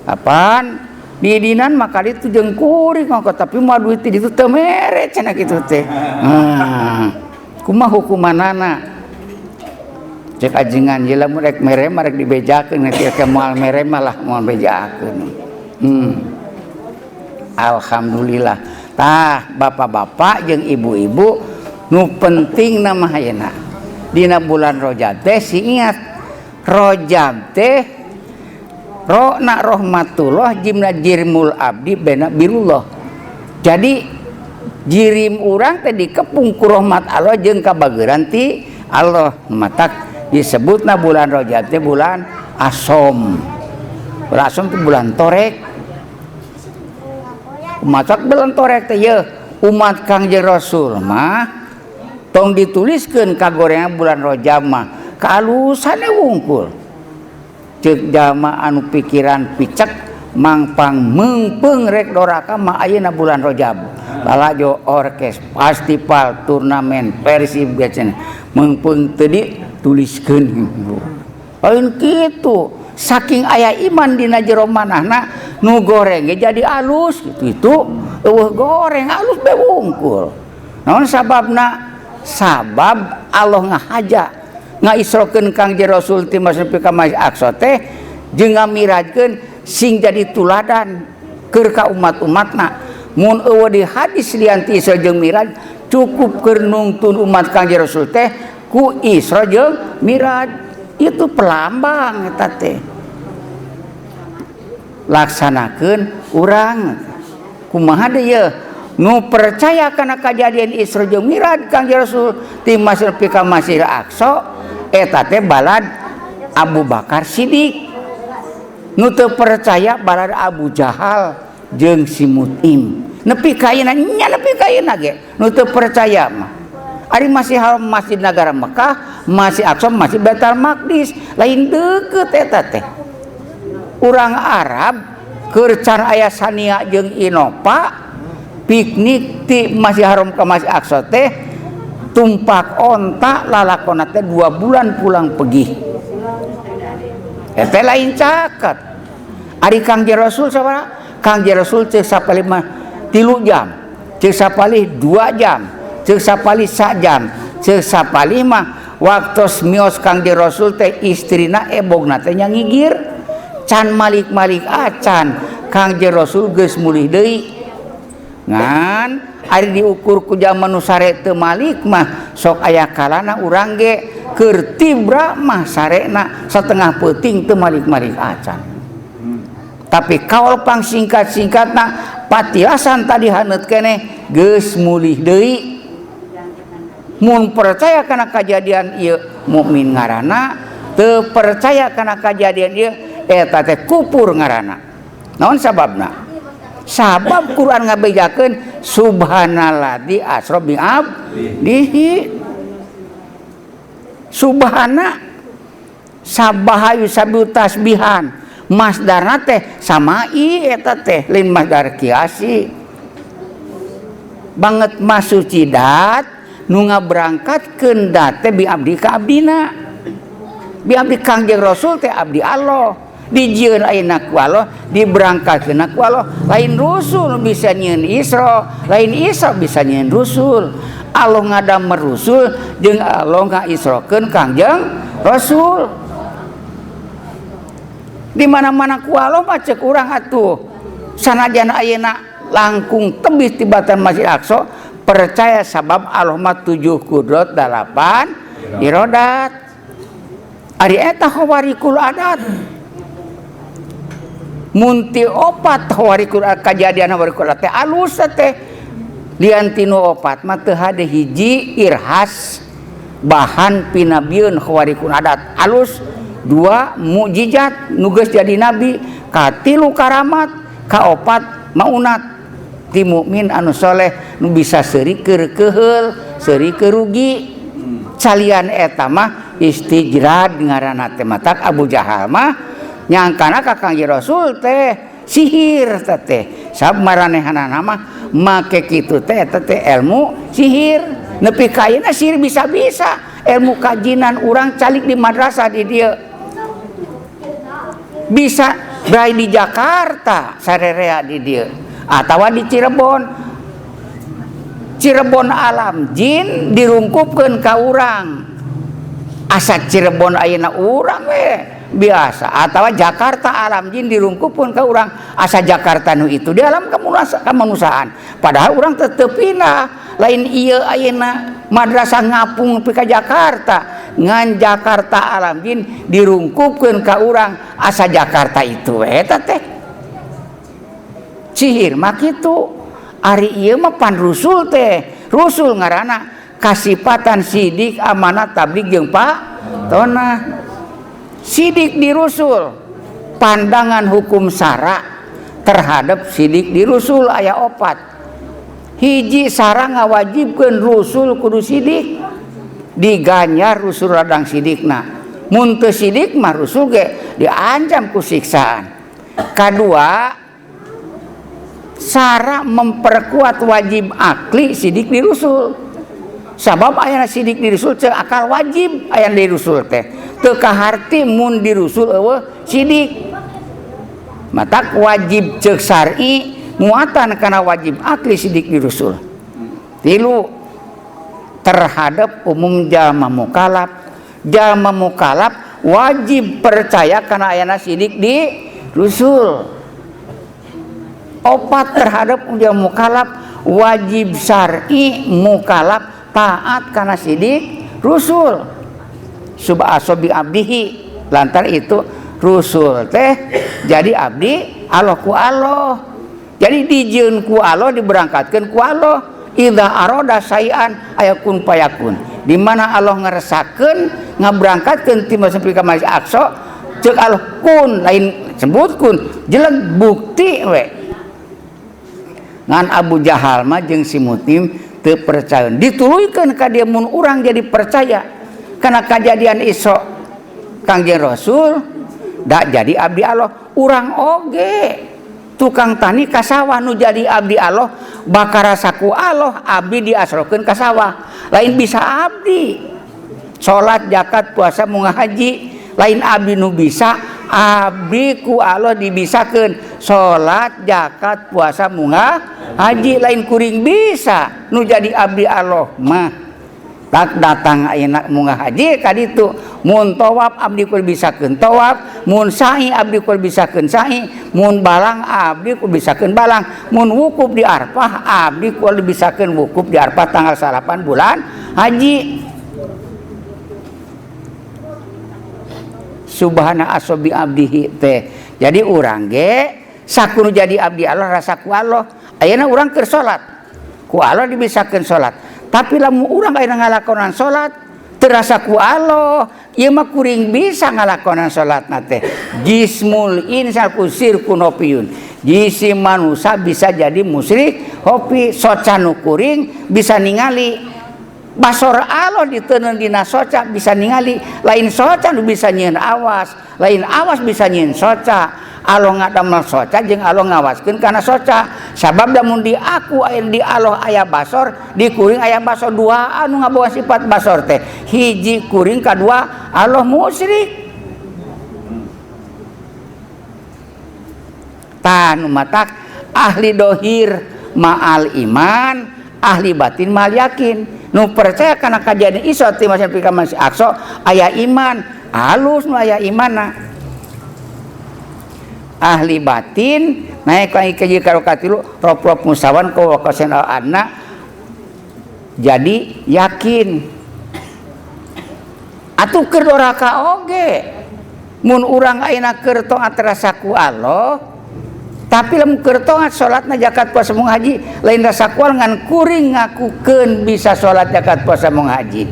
Apaan? Di dinan maka ditu jeung kuring tapi moal duit ti ditu teu mere cenah kitu teh. Kumaha hukumanana? Cek ajengan je lamun rek mere mah rek dibejakeun nanti ke moal mere mah lah moal bejakeun. Alhamdulillah. Tah bapak-bapak jeung ibu-ibu nu penting na mah ayeuna dina bulan Rajab teh ingat Rajab teh rona rahmatullah jimna jirmul abdi bena birullah. Jadi jirim urang teh dikepung ku rahmat Allah jeung kabageuran ti Allah. Matak disebutna bulan Rajab teh bulan asom. Bulan asom itu bulan torek. Matak bulan torek teh ye umat Kangjeng Rasul mah tong dituliskeun kagorengan bulan Rajab mah kalusane wungkul. Ceuk jalma anu pikiran picek mangpang meungpeung rek doraka mah ayeuna bulan Rajab. Lalajo orkes, festival, turnamen, persib gecen meungpeung teu dituliskeun. Lain kitu, saking aya iman dina jero manahna nu goreng ge jadi alus kitu itu eueuh goreng alus be wungkul. Naon sababna? Sabab Allah ngahaja ngaisrokeun Kangjeng Rasul ti masnepi ka Masjid Aqsa teh jeung ngamirajkeun sing jadi tuladan keur ka umat-umatna. Mun eueuh di hadis lian ti Isra jeung Miraj cukup keur nungtun umat Kangjeng Rasul teh ku Isra jeung Miraj. Itu pelambang eta teh. Laksanakeun urang kumaha deui ye nu percaya kana kajadian Isra jeung Mi'raj Kangjeng Rasul ti Masjid ka Masjidil Aqsa eta teh balad Abu Bakar Siddiq. Nu teu percaya balad Abu Jahal jeung si Mut'im. Nepi ka ayeuna nya nepi ka ayeuna ge nu teu percaya mah. Ari masih Haram Masjid Nagara Mekah, Masjid Aqsa, Masjid Baitul Maqdis, lain deukeut eta teh. Urang Arab keur can aya sania jeung Innova piknik ti Masjid Haram ka Masjid Aqsa teh tumpak onta lalakonna teh 2 bulan pulang pergi. Eta lain caket. Ari Kangjeng Rasul sabaraha? Kangjeng Rasul ceuk sapalih mah 3 jam, ceuk sapalih 2 jam, ceuk sapalih 1 jam, ceuk sapalih mah waktos mios Kangjeng Rasul teh istrina ebogna teh nya ngigir, can malik-malik acan Kangjeng Rasul geus mulih deui. Ngan ari diukur ku zaman nu sare teu malik mah sok aya kalana urang ge keur tibra mah sarena satengah peuting teu malik-malik acan. Tapi kaol pang singkat-singkatna patiasan tadi haneut keneh geus mulih deui. Mun percaya kana kajadian ieu mukmin ngaranna, teu percaya kana kajadian ieu eta teh kufur ngaranna. Naon sababna? Sabab Quran ngabejakeun subhanalladzi asra bi abdihi. Subhana sabaha yusabihu tasbihan. Masdarna teh samai eta teh lain masdar kiasi. Banget masuci dat nu ngaberangkatkeun dat teh bi abdi ka abdina. Bi abdi Kangjeng Rasul teh abdi Allah. Dijieun ayeuna ku Allah, diberangkatkeun ku Allah. Lain rusul bisa nyieun Isra, lain Isra bisa nyieun rusul. Allah ngadamel rusul jeung Allah ngaisrokeun Kangjeng Rasul. Di mana-mana ku Allah mah ceuk urang atuh sanajan ayeuna langkung tebih tibatan Masjid Aqsa percaya sabab Allah mah 7 kudrat 8 irodat. Ari eta khawarikul adat. Munti 4 khawarikul kajadian khawarikul adat teh alus teh lian tinu 4 mah teu hade hiji irhas bahan pinabieun khawarikul adat. Alus 2 mukjizat nu geus jadi nabi, katilu karamat, kaopat maunat ti mukmin anu soleh nu bisa seuri keur keheul, seuri keur rugi. Calian eta mah istijrad ngaranna teh matak Abu Jahal mah nyangkana ka Kangjeng Rasul teh sihir teh. Sabab maranehanana mah make kitu teh eta teh ilmu sihir. Nepi ka ayeuna sihir bisa-bisa. Ilmu kajinan urang calik di madrasah di dieu. Bisa bae di Jakarta sarerea di dieu atawa di Cirebon. Cirebon alam jin dirungkupkeun ka urang. Asa Cirebon ayeuna urang we biasa atawa Jakarta alam jin dirungkupkeun ka urang. Asa Jakarta nu itu di alam kemanusiaan. Padahal urang tetep pindah. Lain ieu ayeuna madrasah ngapung pi ka Jakarta. Ngan Jakarta alam jin dirungkupkeun ka urang asa Jakarta itu eta teh sihir mah kitu. Ari ieu mah pan rusul teh rusul ngaranna kasipatan sidik amanat tabligh jeung patona. Sidik di rusul pandangan hukum syara terhadap sidik di rusul aya 4. Hiji syara ngawajibkeun rusul kudu sidik. Diganyar rusul radang sidikna. Mun teu sidik mah rusul ge diancam ku siksaan. Kadua, sara memperkuat wajib akli sidik di rusul. Sabab aya sidik di rusul teu akal wajib aya di rusul teh. Teu kaharti mun di rusul eueuh sidik. Matak wajib ceuk syar'i muatan kana wajib akli sidik di rusul. 3 terhadap umum jalma mukallaf wajib percaya karena ayana sidik di rusul. 4 terhadap jalma mukallaf wajib syar'i mukallaf taat karena sidik rusul. Subhanahu bi abdihi lantar itu rusul teh jadi abdi Allah ku Allah. Jadi dijieun ku Allah, diberangkatkeun ku Allah. Idza arada sayan ayakun payakun. Di mana Allah ngerasakeun ngaberangkatkeun ti Masjid Aqsa, ceuk Allah kun lain sebut kun, jeleg bukti we. Ngan Abu Jahal mah jeung si Mutim teu percaya. Dituluykeun ka dieu mun urang jadi percaya. Karena kejadian Isra Kangjeng Rasul da jadi abdi Allah, urang oge tukang tani ka sawah nu jadi abdi Allah bakara saku Allah abdi diasrokeun ka sawah. Lain bisa abdi salat zakat puasa munggah haji, lain abdi nu bisa abdi ku Allah dibisakeun salat zakat puasa munggah haji, lain kuring bisa nu jadi abdi Allah mah tak datang ayeuna munggah haji ka ditu. Mun tawaf abdi kudu bisakeun tawaf, mun sa'i abdi kudu bisakeun sa'i, mun balang abdi kudu bisakeun balang, mun wukuf di Arfah abdi kudu bisakeun wukuf di Arfah tanggal 8 bulan haji. Subhana asobi abdihi teh. Jadi urang ge sakudu jadi abdi Allah rasa ku Allah. Ayeuna urang keur salat ku Allah dibisakeun salat. Tapi lamun urang ayeuna ngalakonan salat terasa ku Allah, ieu mah kuring bisa ngalakonan salatna teh. Jismul insan kusir kunopiyun. Jisim manusia bisa jadi musyrik hopi, soca nu kuring bisa ningali basor Allah diteuneun dina soca bisa ningali, lain soca nu bisa nyieun awas, lain awas bisa nyieun soca. Allah ngadamel soca jeung Allah ngawaskeun kana soca. Sabab lamun di aku aya di Allah aya basor, di kuring aya basor, dua anu ngabawa sifat basor teh. Hiji kuring, kadua Allah musyrik. Tanu matak ahli dohir ma'al iman, ahli batin ma'al yakin. Nu percaya kana kajadian Isra ti Masjid Aqsa aya iman, halus nu aya imanna. Ahli batin naik lagi ke jikaro katilu rob musawan ko wakasen al-adna jadi yakin atuh keur doraka oge mun urang ayeuna keur taat rasa ku Allah tapi lamun keur taat salatna zakat puasa mung haji lain rasa ku ngan kuring ngakukeun bisa salat zakat puasa mung haji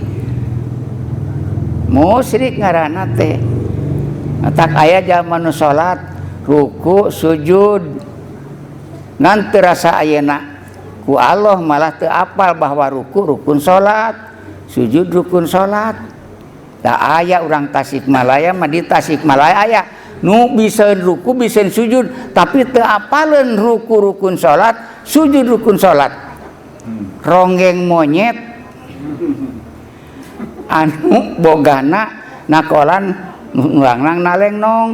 musyrik ngaranna teh. Tak aya zaman salat ruku sujud ngan terasa ayeuna ku Allah malah teu apal bahwa ruku rukun salat, sujud rukun salat. Da aya urang Tasikmalaya mah di Tasikmalaya aya nu bisa ruku bisa sujud tapi teu apaleun ruku rukun salat, sujud rukun salat. Ronggeng monyet anu bogana nakolan nulangnang nalengnong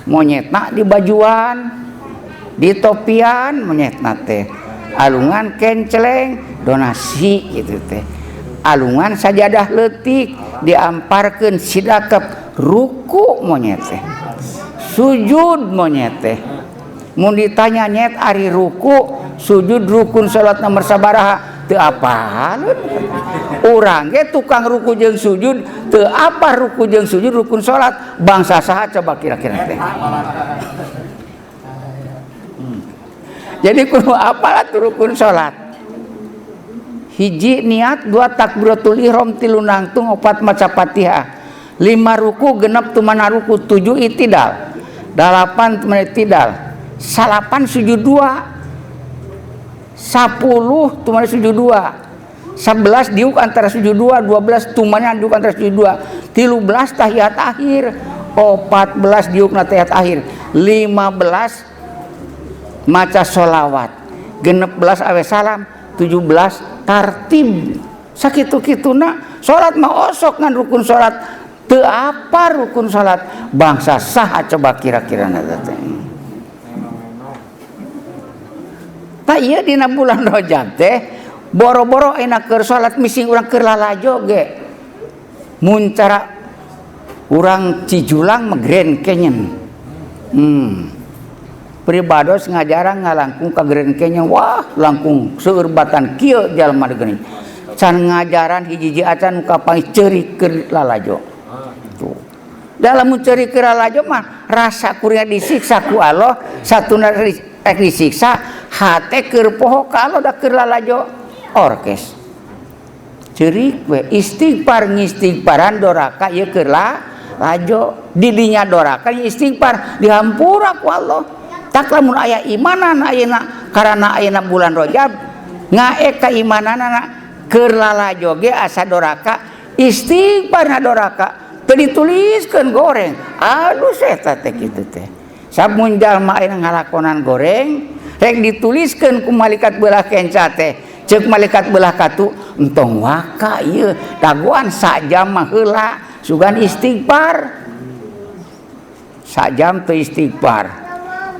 monyetna di bajuan di topian monyetna teh alungan kenceleng donasi gitu teh alungan sajadah leutik diamparkeun sidakep ruku monyet teh sujud monyet teh mun ditanya nyet ari ruku sujud rukun salat nomor sabaraha teu apaleun urang ge tukang ruku jeung sujud teu apa ruku jeung sujud rukun salat bangsa saha coba kira-kira teh. Jadi kudu apal atuh rukun salat. Hiji niat, dua takbiratul ihram, tilu nangtung, opat maca Fatihah. 5 ruku, genep tumana ruku, 7 itidal. 8 tumana itidal. 8 sujud 2. 10 tumana sujud 2, 11 diuk antara sujud 2, 12 tumana diuk antara sujud 2, 13 tahiyat akhir, 14 diuk na tahiyat akhir, 15 maca sholawat, 16 awe salam, 17 tartib. Sakitu-kituna salat mah osok ngan rukun salat teu apa rukun salat bangsa saha coba kira-kira teh. Tak iya dina bulan Rajab teh boro-boro enak keur salat mising urang keur lalajo ge. Mun cara urang Cijulang Grand Canyon. Pribados ngajarang ngalangkung ka Grand Canyon. Wah, langkung seueur batan kieu jalma geuning. Can ngajaran hiji-hiji acan ka pangih ceurik keur lalajo. Tuh. Dalam ceurik keur lalajo mah rasa kuring disiksa ku Allah, satuna disiksa hate keur poho kalau da keur lalajo orkes ceurik we istighfar ngistighfaran doraka ieu keur lajo didinya doraka istighfar dihampura ku Allah tak lamun aya imanan ayeuna karana ayeuna bulan Rajab ngaek keimananana keur lalajo ge asa doraka istighfar doraka teu dituliskeun goreng aduh eta teh kitu teh samun jalma ayeuna ngalakonan goreng rek dituliskeun ku malaikat beulah kenca teh ceuk malaikat beulah katu entong waka ieu dagoan sajam mah heula sugan istighfar sajam teu istighfar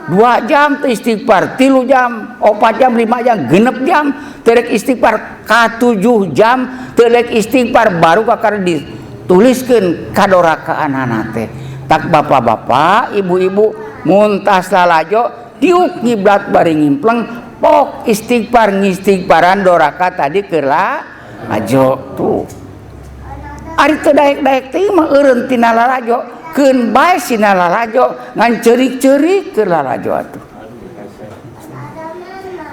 2 jam teu istighfar 3 jam 4 jam 5 jam 6 jam teu rek istighfar ka 7 jam teu rek istighfar baru kakar dituliskeun kadorakaanana teh tak bapak-bapak ibu-ibu muntas lalajo tiuk ngiblat bari ngimpleng pok istighfar ngistighfaran doraka tadi keur lajo tuh ari teu daek-daek teh mah eureun tina lalajo keun bae sina lalajo ngan ceurik-ceurik keur lalajo atuh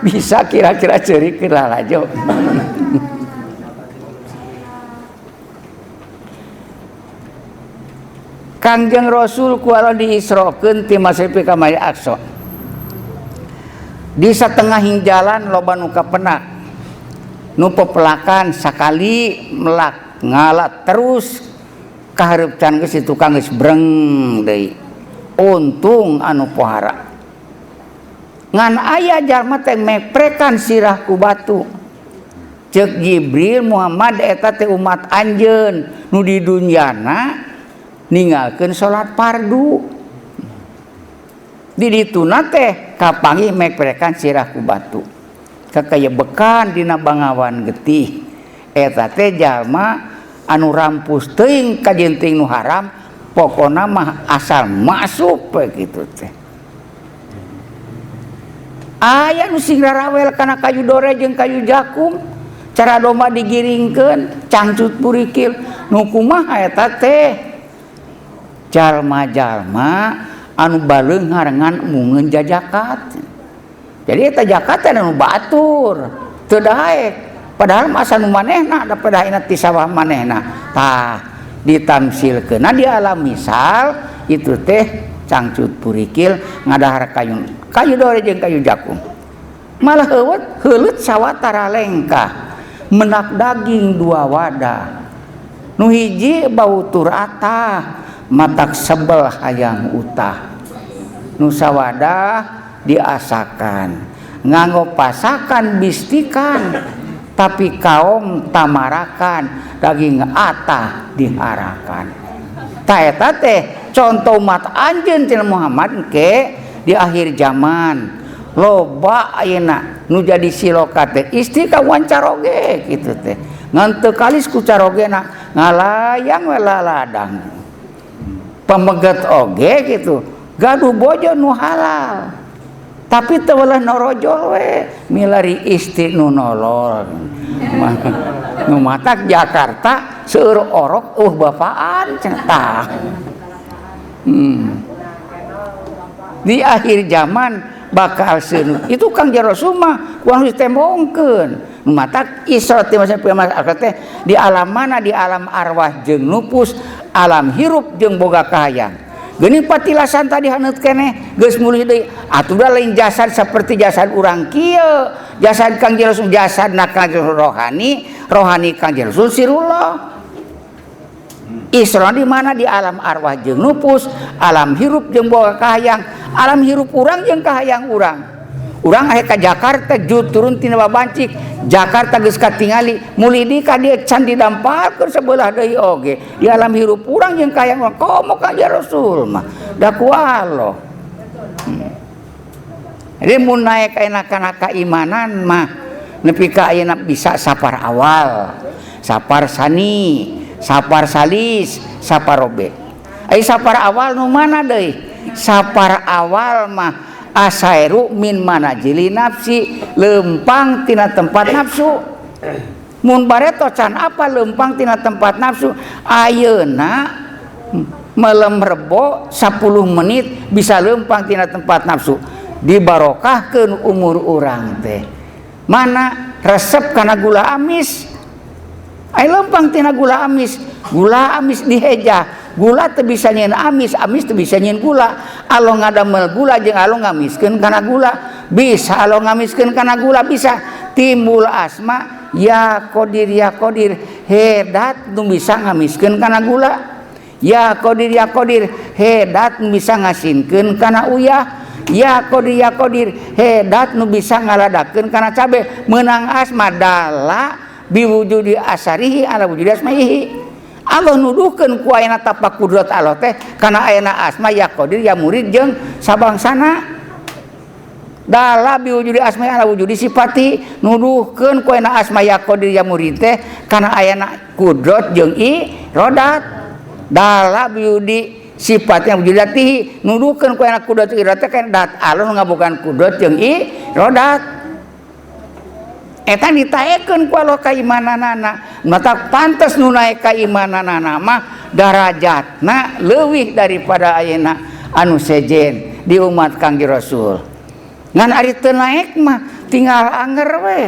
bisa kira-kira ceurik keur lalajo Kangjeng Rasul kuala diisrokeun ti Masjid Kamari Aqsa di satengahing jalan loba nu kapenak nu pepelakan sakali melak ngalat terus kahareup can geus si tukang geus breng deui untung anu pohara ngan aya jalma teh meprekan sirah ku batu ceuk Jibril Muhammad eta teh umat anjeun nu di dunyana ninggalkeun salat fardu di dituna teh kapanggih meprekan sirah ku batu kakayebekan dina bangawan getih eta teh jalma anu rampus teuing kajenting nu haram pokona mah asal masuk we kitu teh aya nu sing rarawel kana kayu dore jeung kayu jakum cara domba digiringkeun cangcut purikil nu kumaha eta teh jalma-jalma anu baleunghar ngan mungeun jajakat jadi eta jakat anu batur teu daek padahal masa nu manehna da padaina ti sawah manehna tah ditamsilkeunna di alam misal itu teh cangcut purikil ngadahar kayu dore jeung kayu jakum malah heuleut sawatara lengkah menak daging 2 wadah nu hiji bautur atah matak sebel hayang utah nu sawadah diasakan nganggo pasakan bistikan tapi kaum tamarakan daging atah diharakan ta eta teh contoh umat anjeun cenah Muhammad ke di akhir zaman loba ayeuna nu jadi siloka teh istri kawan caroge kitu teh ngan teu kalis ku carogena ngalayang we laladang pamegat oge gitu gaduh bojo nu halal tapi teu weuleh norojol we milari istri nu nolol nu matak Jakarta seueur orok bapaan cenah di akhir zaman bakal seuneu itu Kangjeng Rasul mah kuang ditembongkeun nu matak Isra teh di alam mana di alam arwah jeung nupus alam hirup jeung boga kahayang geuning patilasan tadi haneut keneh geus mulih deui atuh da lain jasad saperti jasad urang kieu jasad Kangjeng Rasul jasadna Kangjeng rohani Kangjeng Rasul sirullah Isra di mana di alam arwah jeung nupus alam hirup jeung boga kahayang alam hirup urang jeung kahayang urang aya ka Jakarta jut turun tina babancik Jakarta geus katingali muli di ka dieu can didampalkeun sabelah deui oge di alam hirup urang jeung kahayang urang komo ka Rasul mah da ku Allah jadi mun naek kana keimanan mah nepi ka ayeuna bisa sapar awal sapar sani sapar salis sapar robe ai sapar awal nu mana deui sapar awal mah asairu min manajili nafsi lempang tina tempat nafsu mun bareto can apa lempang tina tempat nafsu ayeuna melem rebo 10 menit bisa lempang tina tempat nafsu dibarokahkeun umur urang teh. Mana resep kana gula amis? Ai lempang tina gula amis. Gula amis diheja. Gula teu bisa nyieun amis, amis teu bisa nyieun gula. Alo ngadamel gula jeung alo ngamiskeun kana gula. Bisa alo ngamiskeun kana gula bisa timbul asma ya qadir hedat nu bisa ngamiskeun kana gula. Ya qadir hedat nu bisa ngasinkeun kana uyah. Ya qadir hedat nu bisa ngaladakeun kana cabe. Meunang asma dala biwujudi asarihi ala wujudi asmaihi. Allah nuduhkeun ku ayeuna tapak kudrat Allah teh kana ayeuna asma ya qadir ya murid jeung sabangsana. Dala biwujudi asma ala wujudi sifati nuduhkeun ku ayeuna asma ya qadir ya murid teh kana ayeuna kudrat jeung iradat. Dala biwujudi sifatnya wujud datihi nuduhkeun ku ayeuna kudrat iradat teh kana dat Allah ngabogaan kudrat jeung iradat. Eta ditaekeun ku Allah kaimananana mata pantes nu naek kaimananana mah darajatna leuwih daripada ayeuna anu sejen di umat Kangjeng Rasul. Ngan ari teu naek mah tinggal anger we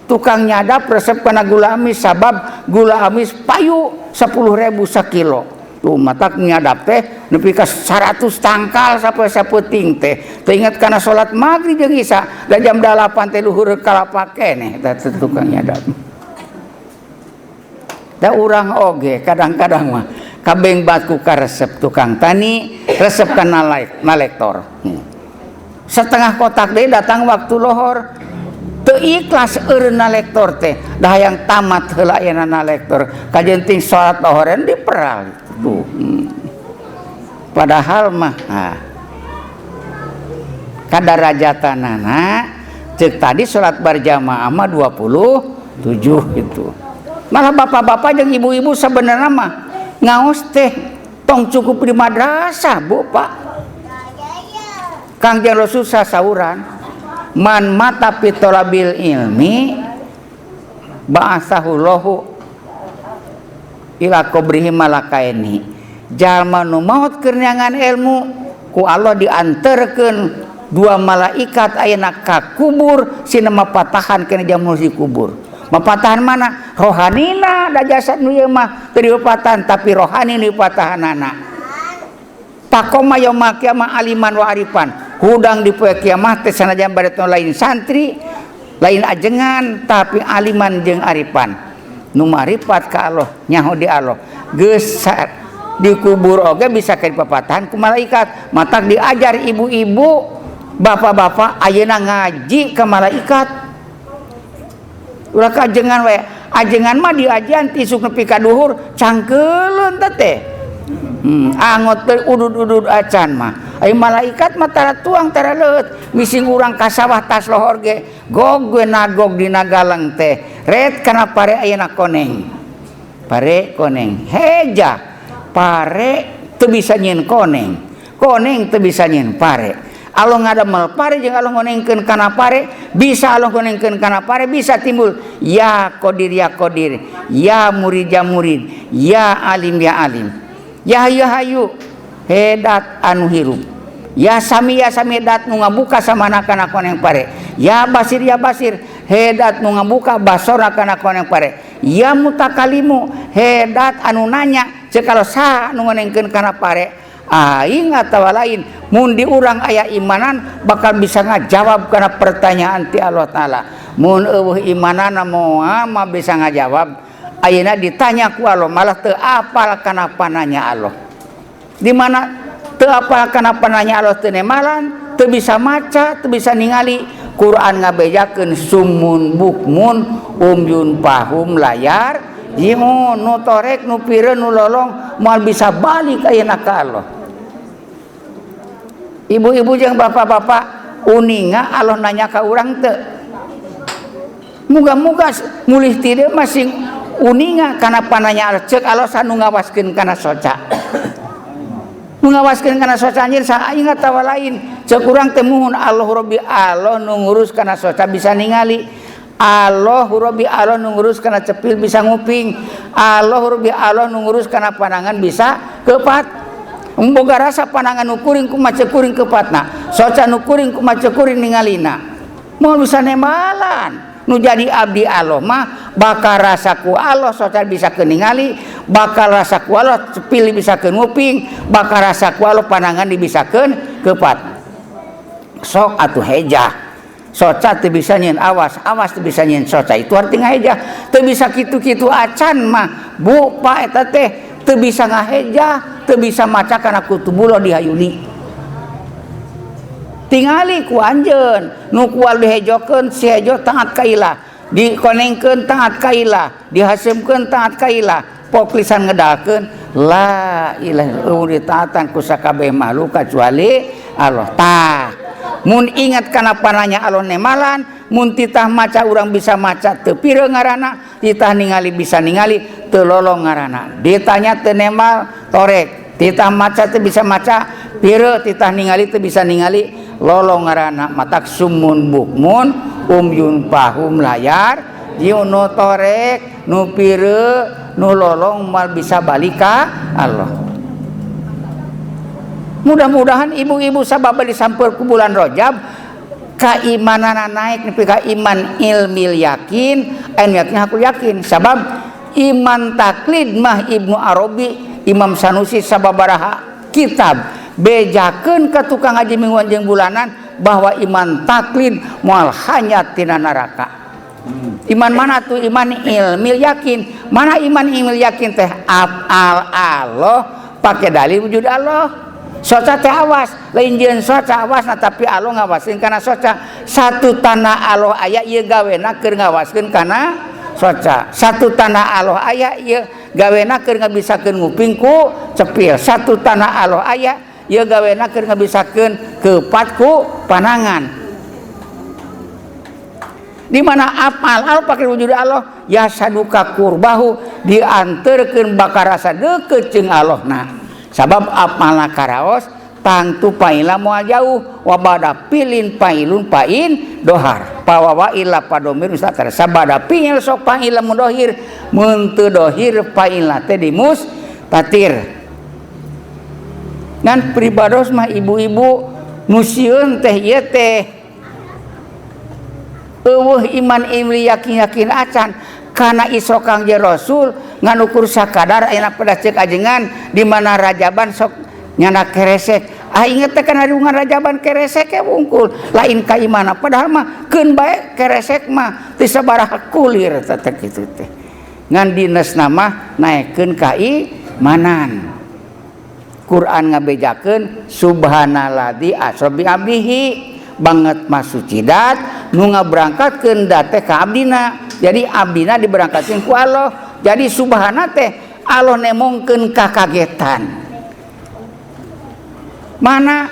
tukang nyadap resep kana gula amis sabab gula amis payu 10.000 sakilo. Tuh matak nyadap teh nepi ka 100 tangkal sampai sapeuting teh. Teu inget kana salat maghrib jeung isya da jam 8 teh luhur kalapa keneh eta tukang nyadap. Da urang oge kadang-kadang mah kabeng batku ka resep tukang tani, resep kana nalektor. Setengah kotak deui datang waktu lohor. Teu ikhlas eureun nalektor teh. Da hayang tamat heula ayeuna nalektor. Kajenting salat lohoreun diperal. Tuh. Padahal mah kadarajatanana cek tadi salat berjamaah mah 27 itu. Malah bapak-bapak jeung ibu-ibu sebenarnya mah ngaos teh tong cukup di madrasah, Bu, Pak. Kangjeng Rasul sasauran, man mata pitolabil ilmi ba'asahullahu ila qabrihi malakaini. Jalma nu maot keur nyangan ilmu ku Allah dianterkeun dua malaikat ayeuna ka kubur sina mapatahan kana jamu si kubur. Mapatahan mana? Rohanina da jasad nu ieu mah teu dipatahan tapi rohani nu dipatahanana. Pakoma yaumul kiamah aliman wa arifan. Hudang di poe kiamat teh sanajan bareto lain santri, lain ajengan tapi aliman jeung arifan. Nu marifat ka Allah nyaho di Allah geus dikubur oge bisa ka dipapatahan ku malaikat. Matak diajar ibu-ibu bapak-bapak ayeuna ngaji ka malaikat ulah kajengan we ajengan mah diajian tisuk nepi ka duhur cangkeuleun teh angot teh udud-udud acan mah ai malaikat mah tara tuang tara leuit mising urang ka sawah tas lohor ge gog we nagog dina galang teh ret kana pare ayeuna koneng pare koneng heja pare teu bisa nyieun koneng koneng teu bisa nyieun pare Allah ngadamel pare jeung Allah ngonengkeun kana pare bisa Allah ngonengkeun kana pare bisa timbul ya qadir ya murid ya alim ya hayu hedat anu hirup ya sami dat nu ngabuka samana kana koneng pare ya basir hedat nu ngabuka basora kana koneng pare ya mutakalimu hedat anu nanya ceuk kalau saha nu ngonengkeun kana pare aing atawa lain mun di urang aya imanan bakal bisa ngajawab kana pertanyaan ti Allah taala mun eueuh imanana moal mah bisa ngajawab ayeuna ditanya ku Allah malah teu apal kana pananya Allah di mana teu apal kana pananya Allah teu nemalan teu bisa maca teu bisa ningali Quran ngabejakeun sumun bukmun umyun pahum layar jiun nu torek nu pireun nu lolong moal bisa balik ayeuna ka Allah. Ibu-ibu jeung bapak-bapak uninga Allah nanya ka urang teu muga-muga mulih ti dieu masih uninga kana pananya Allah ceuk Allah sanu ngawaskeun kana soca nu ngawaskeun kana soca anjeun saha aing atawa lain ceuk urang teh muhun Allah Rabbi Allah nu ngurus kana soca bisa ningali Allah Rabbi Allah nu ngurus kana cepil bisa nguping Allah Rabbi Allah nu ngurus kana pandangan bisa kepat boga rasa panangan nu kuring kumaha ceuk kuring keupatna, soca nu kuring kumaha ceuk kuring ningalina. Moal bisa nemalan. Nu jadi abdi Allah mah bakal rasa ku Allah soca bisa keningali, bakal rasa ku Allah pilih bisa ke nguping, bakal rasa ku Allah panangan dibisakeun keupat. Sok atuh hejah. Soca teu bisa nyeun awas, awas teu bisa nyeun soca. Itu arti ngahejah. Teu bisa kitu-kitu acan mah bu pa eta teh teu bisa ngahejah, teu bisa maca kana kutubulo dihayuni. Tingali ku anjeun nu kual dihejokeun si hejo taat ka ilah, dikonengkeun taat ka ilah, dihasimkeun taat ka ilah, pok lisan ngedalkeun la ilaha illallah ditaatan ku sakabeh makhluk kecuali Allah. Tah mun ingat kana pananya Allah nemalan, mun titah maca urang bisa maca teu pireung ngaranna, titah ningali bisa ningali teu lolong ngaranna. Ditanya teu nemal torek, titah maca teu bisa maca pireu, titah ningali teu bisa ningali lolong ngaranna. Matak sumun bukmun umyun pahum layar jieu nu torek nu pireu nu lolong mal bisa balik ka Allah. Mudah-mudahan ibu-ibu sababa disampeur ku bulan Rajab keimanana naik nepi ka iman ilmil yakin, ain yakin hakul yakin. Sabab iman taklid mah Ibnu Arabi, Imam Sanusi sababaraha kitab bejakeun ka tukang ngaji mingguan jeung bulanan bahwa iman taklid moal hanya tina neraka. Iman mana tuh? Iman ilmil yakin. Mana iman ilmil yakin teh? Af'al Allah pakai dalil wujud Allah. Soca teh awas, lain jeung soca awas nah tapi Allah ngawaskeun kana soca. Satu tanah Allah aya ieu gawena keur ngawaskeun kana soca. Satu tanah Allah aya ieu gawena keur ngabisakeun nguping ku cepil. Satu tanah Allah aya ieu gawena keur ngabisakeun keupat ku panangan. Di mana apal Allah pakai wujud Allah ya saduka kurbahu dianterkeun bakal rasa deukeut jeung Allahna. Sabab apalna karaos tangtu paila moal jauh wabada pilin pailun pain dohar pawawa illa padomir misalkan sabada pil sok paila mudohir mun teu dohir paila teh dimus tatir. Ngan pribados mah ibu-ibu nu sieun teh ieu teh eueuh iman imli yakin acan kana isro Kangjeng Rasul ngan ukur sakadar ayeuna pedas ceuk ajengan di mana Rajaban sok nyana keresek. Inget teh kana riungan Rajaban keresek ke wungkul lain ka imana padahal mah keun bae keresek mah teu sabaraha kulir teh kitu teh. Ngan dinesna mah naekeun ka imanan. Quran ngabejakeun subhanalladzi asra bi abdihi banget masucidat nu ngaberangkatkeun da teh ka abdina. Jadi abdina diberangkatkeun ku Allah. Jadi subhana teh Allah nemongkeun kakagetan. Mana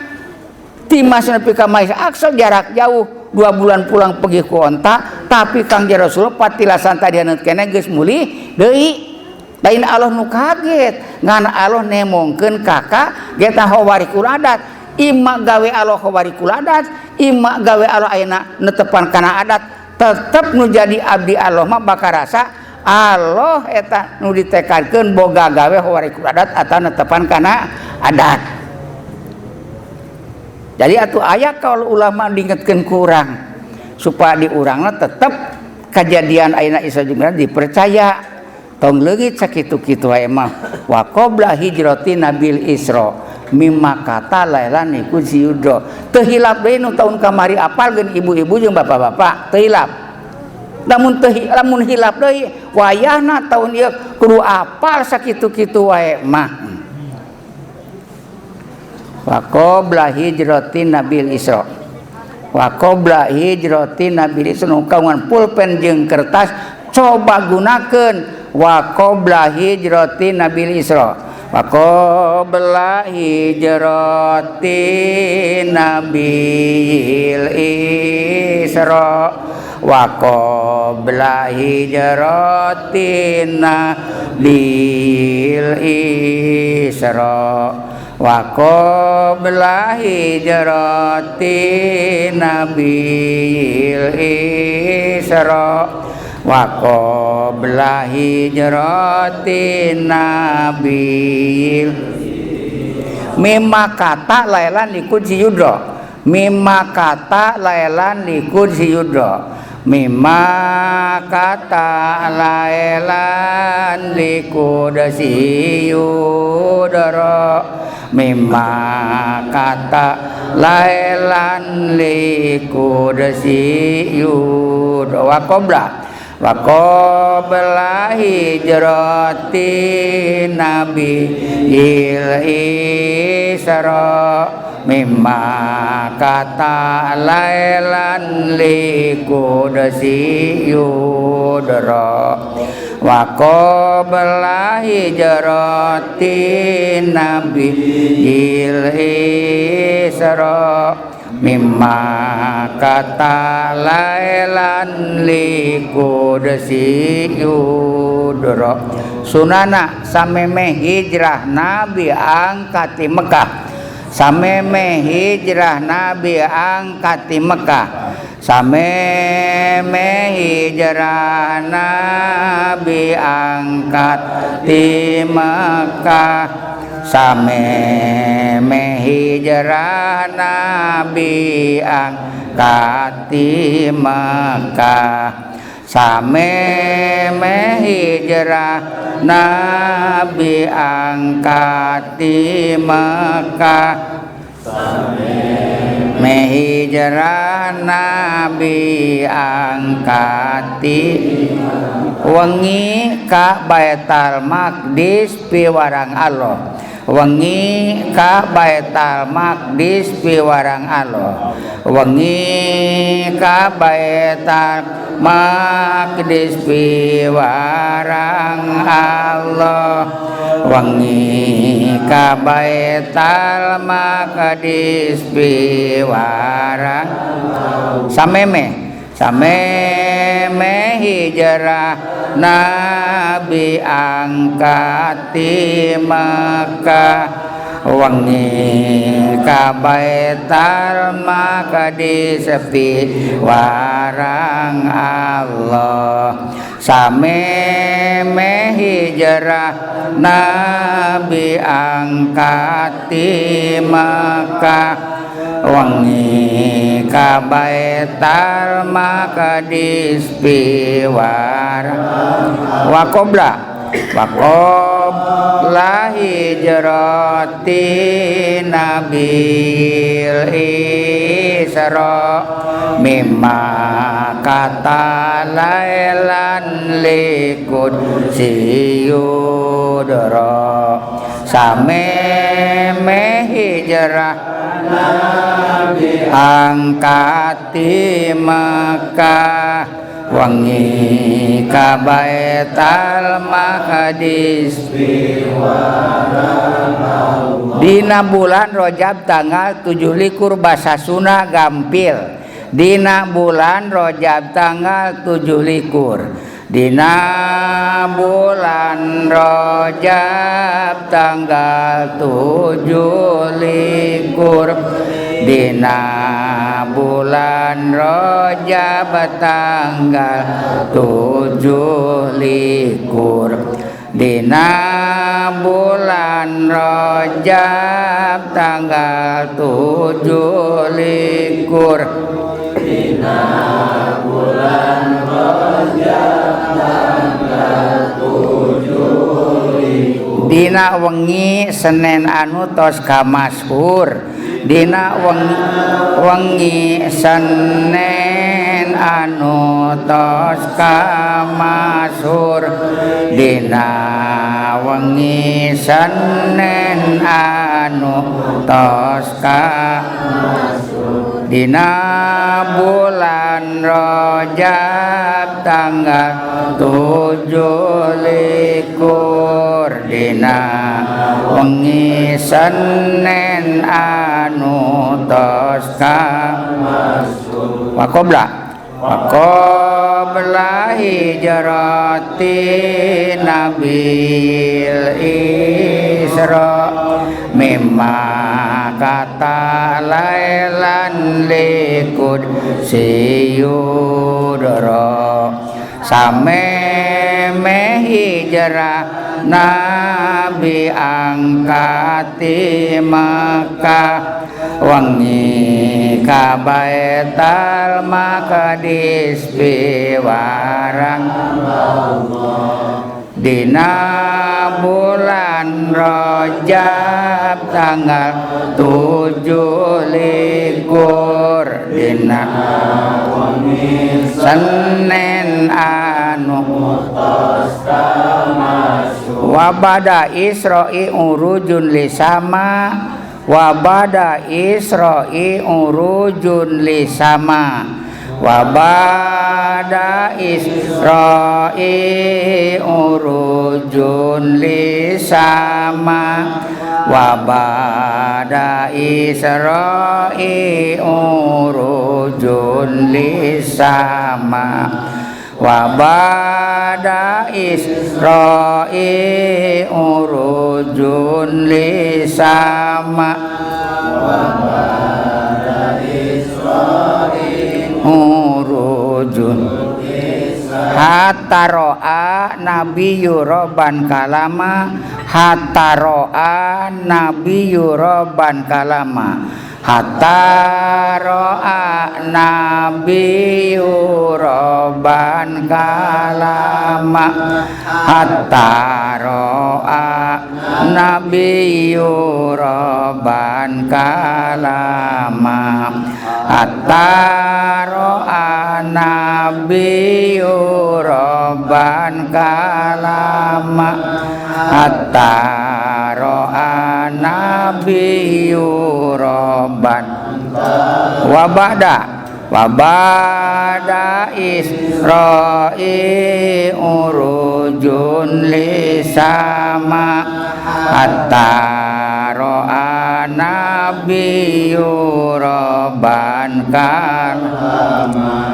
timas nepi ka Maisah Aqsa jarak jauh 2 bulan pulang pergi ku onta, tapi Kangjeng Rasul patilasan tadi haneut keneh geus mulih deui. Lain Allah nu kaget, ngan Allah nemongkeun kakagetan hawarikul adat. Imma gawe Allah hawarikul adat, imma gawe Allah ayeuna netepan kana adat, tetep nu jadi abdi Allah mah bakal rasa Allah eta nu ditekadkeun boga gawe hawarikul adat atawa netepan kana adat. Jadi atuh aya kaul ulama diingetkeun ku urang supaya di urangna tetep kejadian ayeuna Isra Mi'raj dipercaya. Tong leungit sakitu-kitu wae mah wa qabla hijrati nabil Isra mimma kata lailan iku ziyudro. Teu hilap deui nu taun kamari apalkeun ibu-ibu jeung bapak-bapak teu hilap. Lamun hilap deui wayahna taun ieu kudu apal sakitu-kitu wae mah. Wa qabla hijrati nabil Isra. Wa qabla hijrati nabil Isra nu kaungan pulpen jeung kertas coba gunakeun wa qabla hijrati nabil Isra. Wa qabla hijrati nabil Isra. Wa qabla hijrati nabil Isra. Wa qabla hijrati nabil Isra. Wa qabla hijrati nabil mimma kata lailan likud si yudro, mimma kata lailan likud si yudro, mimma kata lailan likud si yudro, mimma kata lailan likud si yudro. Wa qabla hijrati nabi il isra mimma kata lailan liqudsi yudra. Wa qabla hijrati nabi il isra mimma kata lailan liqudsi yudra. Sunana sameme hijrah nabi angkat di Mekah, sameme hijrah nabi angkat di Mekah, sameme hijrah nabi angkat di Mekah, sameme hijrah nabi angkat di Mekah, sameme hijrah nabi angkat di Mekah, sameme hijrah nabi angkat di wengi ka Baitul Maqdis piwarang Allah, wengi ka Baitul Maqdis piwarang Allah, wengi ka Baitul Maqdis piwarang Allah, wengi ka Baitul Maqdis piwarang sameme hijrah nabi angkat di Mekah, wengi ka Baitul Maqdis piwarang Allah, sameme hijrah nabi angkat di Mekah, wengi ka Baitul Maqdis piwarang. Wa qabla hijrati nabil isra mimma kata lailan liqudsi yudra, sameme hijrah angkat di Mekah, wengi ka Baitul Maqdis dina bulan Rajab tanggal 7 likur basa Sunda gampil, dina bulan Rajab tanggal 7 likur, dina bulan Rajab tanggal 7 likur, dina bulan Rajab tanggal 7 likur, dina bulan Rajab tanggal 7 likur, dina bulan Rajab tanggal 7 likur, dina wengi Senin anu tos kamasyhur, dina wengi Senin anu tos kamasyhur, dina wengi Senin anu tos kamasyhur, dina bulan Rajab tanggal 7 likur, dina wengi Senin anu tos kamasyhur. Wa qabla hijrati nabil isra mimma kata lailan liqudsi yudra, sameme meh hijrah Nabi angkati Makkah wengi ka Baitul Maqdis piwarang dina bulan Rajab tanggal 17 dina Senin anu wabada Isra'i urujun lisama wabada Isra'i urujun lisama wabada Isra'i urujun lisama wabada Isra'i urujun lisama wabada Isra'i urujun lisama wabada Isra'i urujun hatta ro'a nabiyyu robban kalama hatta ro'a nabiyyu robban kalama hatta ro'a nabiyyu robban kalama hatta ro'a nabiyyu robban kalama hatta ro'a nabiyyu robban kalama hatta ro'a nabiyyu robban wabada Isra'i urujun lisama hatta ro'a nabiyyu robban kalama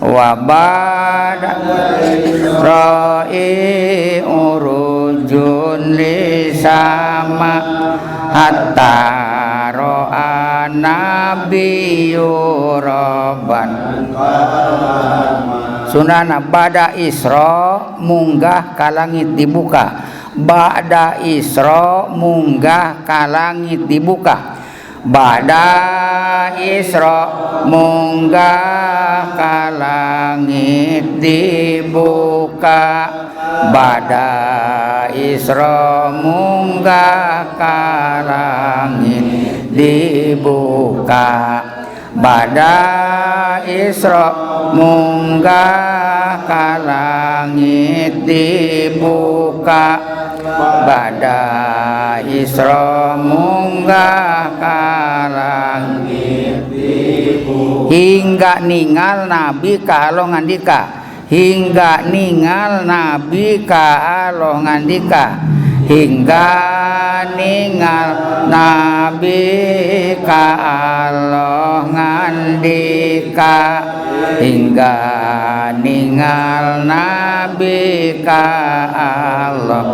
wabada Isra'i urujun lisama hatta ro'a nabiyyu robban sunana bada Isra munggah ka langit dibuka bada Isra munggah ka langit dibuka bada Isra munggah ka langit dibuka bada Isra munggah ka langit dibuka bada Isra munggah ka langit dibuka bada Isra munggah ka langit dibuka hingga ningal Nabi ka aloh ngandika hingga ningal Nabi ka aloh ngandika hingga ningal Nabi ka aloh ngandika hingga ningal Nabi ka aloh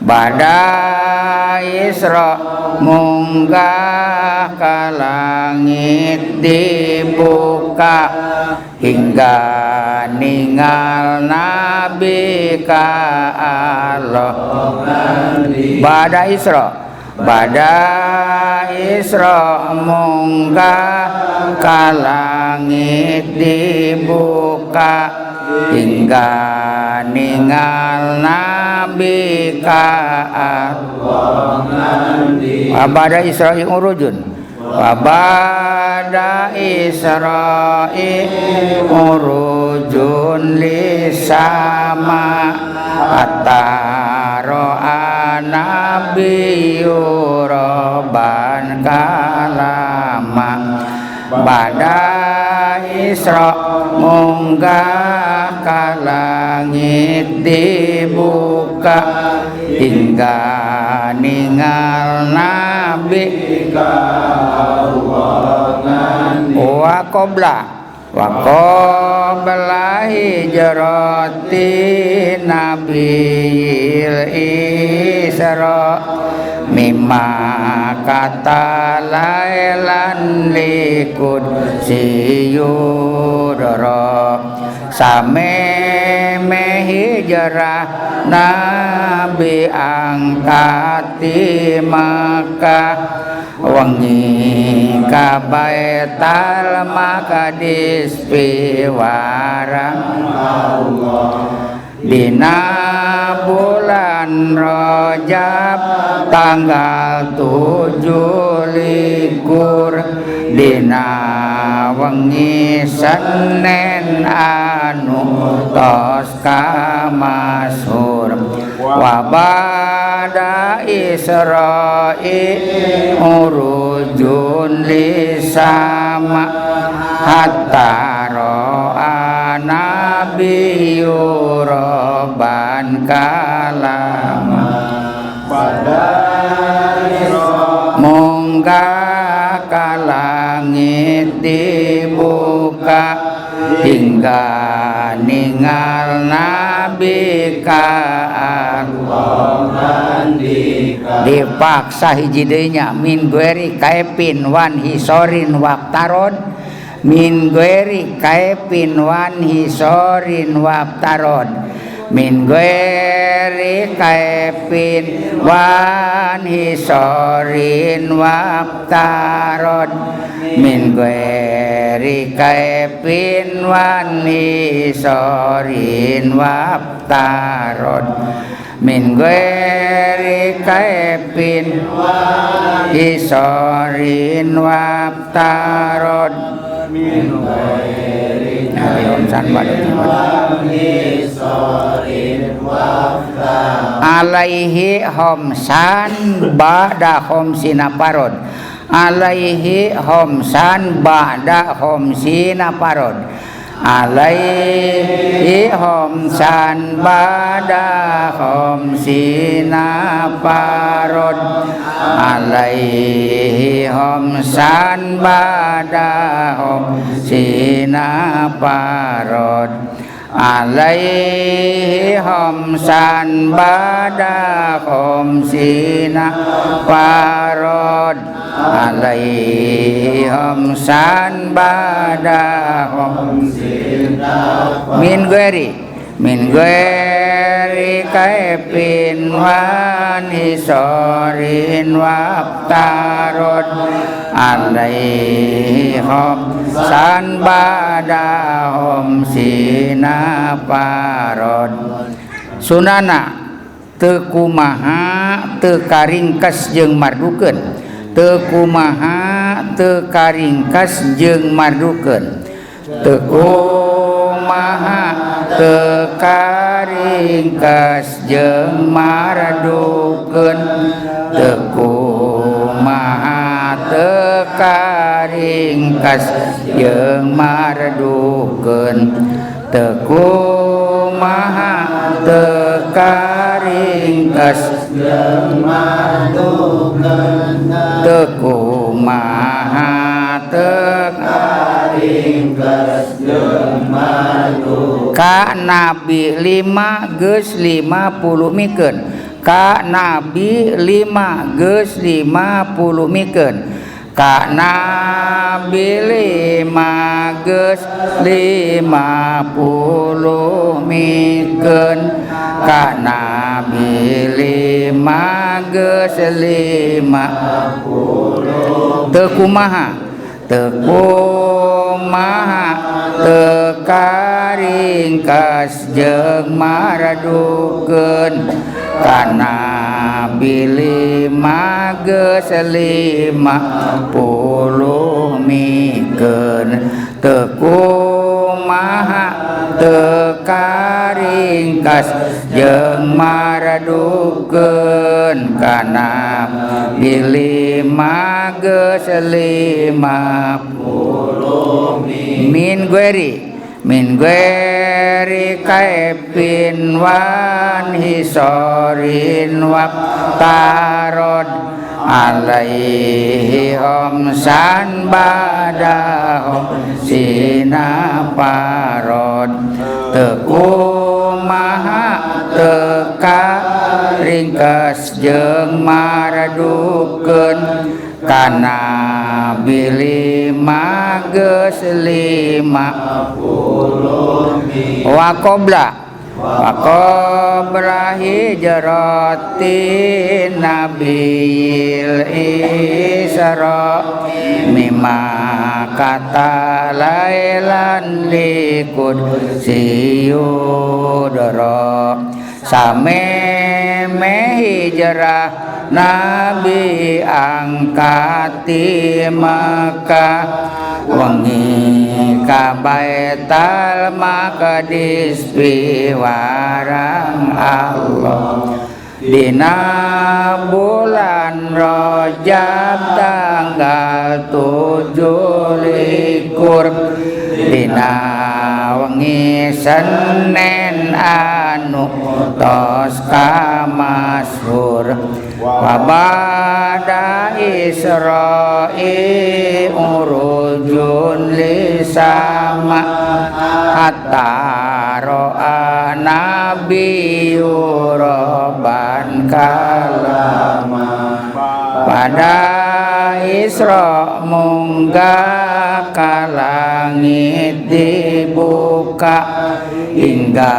bada Isra munggah ka langit dibuka hingga ningal Nabi ka aloh bada Isra munggah ka langit dibuka hingga ningal Nabi ka wabada Isra'i urujun wabada Isra'i urujun lisama hatta ro'a nabiyyu robban kalama bada Isra munggah ka langit dibuka hingga ningal Nabi ka wa qabla hijrati Nabil Isra mimma kata lailan likud siyudara same memehi jerah Nabi angkat di Makkah wengi ka Baitul Maqdis piwarang dina bulan Rajab tanggal 17 dina wengi Senin anu tos kamasyhur wa ba'da Isra'i urujun lisama hatta ro'a nabiyyu rabban kalama munggah ka langit dibuka hingga ningal nabi ka dipaksa hiji deui nya min gueri kaepin wan hisorin waqtaron min gueri kaepin wan hisorin waqtaron min gueri kaepin wan hisorin waqtaron min gueri kaepin wan hisorin waqtaron min gueri kaepin hisorin waqtaron min gueri alaihi homsan ba'da homsina parod alaihi homsan ba'da homsina parod alaihi homsan ba'da homsina parod alaihi homsan ba'da homsina parod alaihi homsan ba'da homsina parod alaihi homsan ba'da homsina min gueri kaepin wan hisorin waqtarod alaihi homsan ba'da homsina parod sunana teu kumaha teu karingkes jeung mardukeun teu kumaha teu karingkes jeung mardukeun teu kumaha teu karingkes jeung mardukeun teu kumaha teu karingkes jeung mardukeun teu kumaha teu karingkes jeung mardukeun teu kumaha teu karingkes jeung mardukeun ka nabi 5 geus 50 mikeun ka nabi 5 geus 50 mikeun ka nabi 5 geus 50 mikeun ka nabi 5 geus 50 teu kumaha teu kumaha teu karingkes jeung mardukeun ka nabi 5 geus 50 mikeun teu kumaha teu karingkes jeung mardukeun ka nabi 5 geus 50 min gueri kaepin wan hisorin waqtarod alaihi homsan ba'da homsina parod teu kumaha teu karingkes jeung mardukeun kana bilima geus 50 wa qabla hijrati nabil isra mimma kata lailan likud siyudara sameme hijrah nabi angkati Makkah wengi ka Baitul Maqdis piwarang Allah dina bulan Rajab tanggal 17 dina wengi Senin anu tos kamasyhur wa ba'da Isra'i urujun lisama hatta ro'a nabiyyu rabban kalama pada Isra munggah ka langit dibuka hingga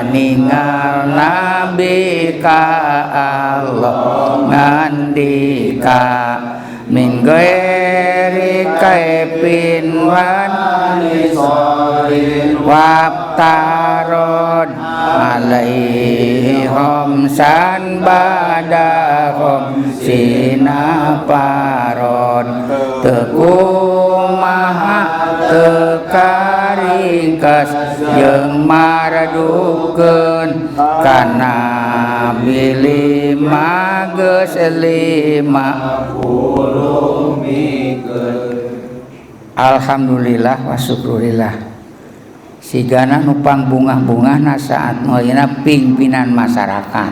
ningal nabi ka Allah ngandika min ghairi kaifin wan wabtarod alaihim san badahum sinaparod tekumaha tekaringkas jeung maradukeun kana bilima geus 50 alhamdulillah wa syukurillah sigana nupang bungah-bungahna saat moyna pimpinan masyarakat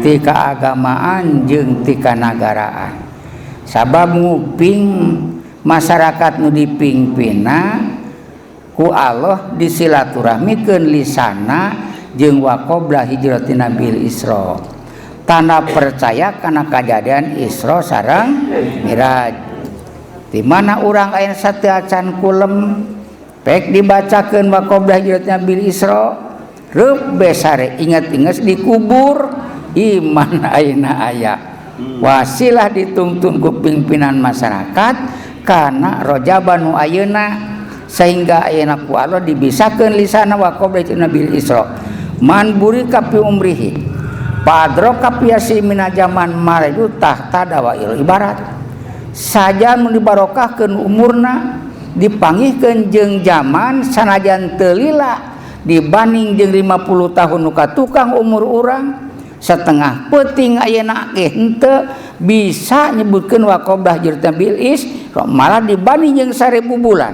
ti keagamaan jeung ti kanagaraan sabab nguping masyarakat nu dipingpinna ku Allah disilaturahmikeun lisana jeung wa qabla hijrati nabil Isra tanda percaya kana kejadian Isra sareng Miraj di mana urang aya sateu acan kulem pek dibacakeun wa qabla hijrati nabil Isra reup besare inget-inget dikubur iman ayeuna aya wasilah dituntun ku pimpinan masyarakat kana rojaban nu ayeuna sehingga ayeuna ku Allah dibisakeun lisana wa qabla hijrati nabil Isra man burika fi umrihi padroka piasi mina zaman maraju tahta dawail ibarat saja nu dibarokahkeun umurna dipanggihkeun jeung zaman sanajan teu lila dibanding jeung 50 tahun nu katukang umur urang setengah peuting ayeuna ge henteu bisa nyebutkeun wa qabla hijrati nabil Isra malah dibanding jeung 1000 bulan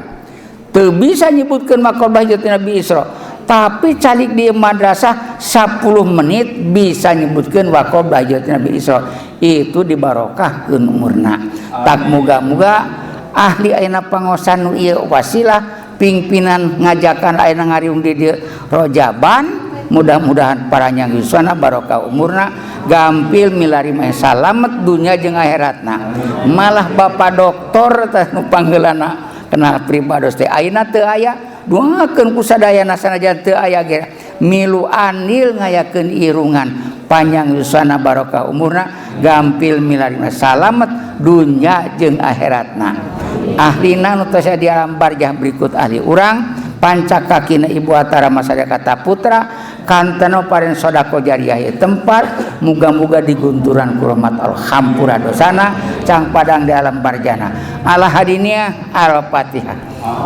teu bisa nyebutkeun wa qabla hijrati nabil Isra tapi calik di madrasah 10 menit bisa nyebutkeun wa qabla hijrati nabil Isra itu dibarokahkeun umurna tak muga-muga ahli ayeuna pangosan nu ieu wasilah pimpinan ngajakan ayeuna ngariung di dieu rojaban mudah-mudahan para nyanggeusana barokah umurna gampil milari mah salamet dunya jeung akhiratna malah bapak doktor teh nu panggeulana kenal pribados teh ayeuna teu aya doakeun ku sadayana sanajan teu aya ge milu anil ngayakeun irungan panjang yusana barokah umurna gampil milarina salamet dunya jeung akhiratna ahlina nu tos di alam barzah berikut ahli urang pancakakina ibu atara masyarakat putra kantana paring sodako jariah tempat muga-muga digunturan ku rahmat Allah hampura dosana cang padang di alam barzana ala hadinia al-fatihah.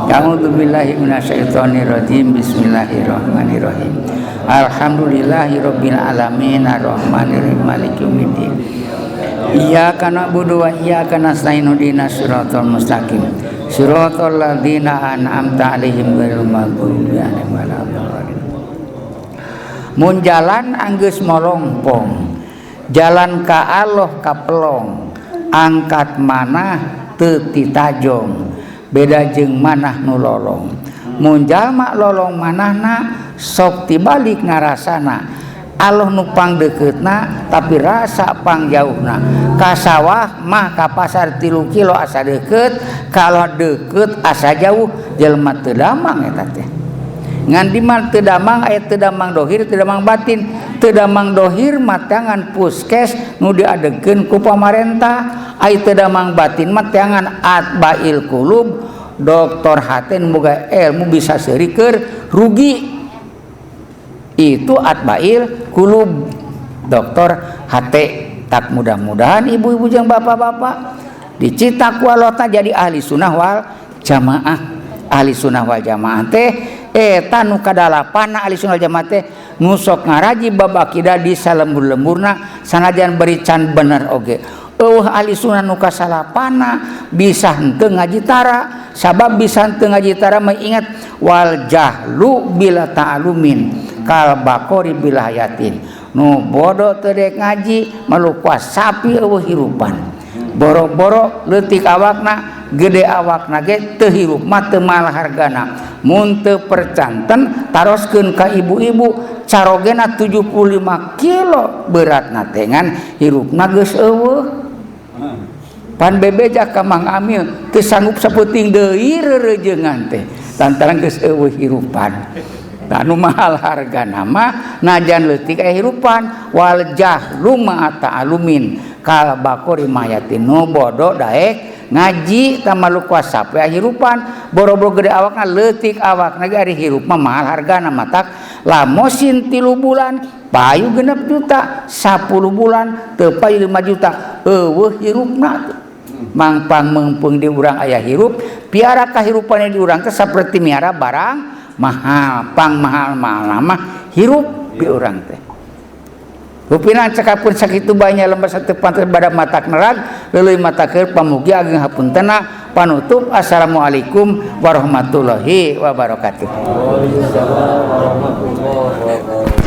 A'udzubillahi minasyaitonirrajim. Bismillahirrahmanirrahim. Alhamdulillahirabbil alamin arrahmanirrahim maliki yaumiddin. Iyyaka na'budu wa iyyaka nasta'in ihdinas siratal mustaqim. Siratal ladzina an'amta 'alaihim ghairil maghdubi 'alaihim waladdallin. Mun jalan anggeus molongpong. Jalan ka Allah kapelong. Angkat manah teu ti tajong. Beda jeung manah nu lolong mun jalma lolong manahna sok tibalik ngarasana Allah nupang deketna tapi rasa pang jauhna. Ka sawah mah ka pasar 3 kilo asa deket, kalau deket asa jauh jelema teu damang eta teh. Ngan di mana teu damang aya teu damang dohir, teu damang batin. Teu damang dohir mah tangan puskes nu diadegeun ku pamarentah, aya teu damang batin mah tangan atbail qulub, dokter hate nu boga ilmu bisa seurikeun rugi. Itu atbail qulub, dokter hate. Tak mudah-mudahan ibu-ibu jeung bapak-bapak dicita ku Allah jadi ahli sunnah wal jamaah. Ahli sunnah wal jamaah teh eta nu kadalapanna ahli sunnah wal jamaah teh nu sok ngaraji bab akidah di salembur-lemburna sanajan beri can bener oge. Ahli sunnah nu kasalapanna bisa henteu ngaji tara, sabab bisa henteu ngaji tara mah ingat wal jahlu bila ta'alumin kal baqori bila hayatin. Nu bodoh teu dek ngaji malu kuas sapi eueuh hirupan. Boro-boro leutik awakna, gede awakna ge teu hirup mah teu malah hargana. Mun teu percanten taroskeun ka ibu-ibu carogena 75 kilo beratna teh ngan hirupna geus eueuh. Pan bebeja ka Mang Amil teu sanggup saputing deui reurejeungan teh lantaran geus eueuh hirupan. Anu mahal hargana mah najan leutik aya hirupan wal jahlu ma ta'alumin kal baqori mayatin. Nu bodoh daek ngaji tamalu kuasa aya hirupan boro-boro gede awakna leutik awakna ge ari hirup mah mahal hargana matak lamosin 3 bulan payu 6 juta 10 bulan teu payu 5 juta eueuh hirupna. Mangpang meungpeung di urang aya hirup piara kahirupannya di urang teh saperti miara barang mahal, pang mahal-mahal mah hirup di urang teh. Rupina cakapun sakitu banyak lembah satu pantai badak matak nerag leuleui matakeun pamugi ageng hapuntenna panutup. Assalamualaikum warahmatullahi wabarakatuh. Waalaikumsalam warahmatullahi wabarakatuh.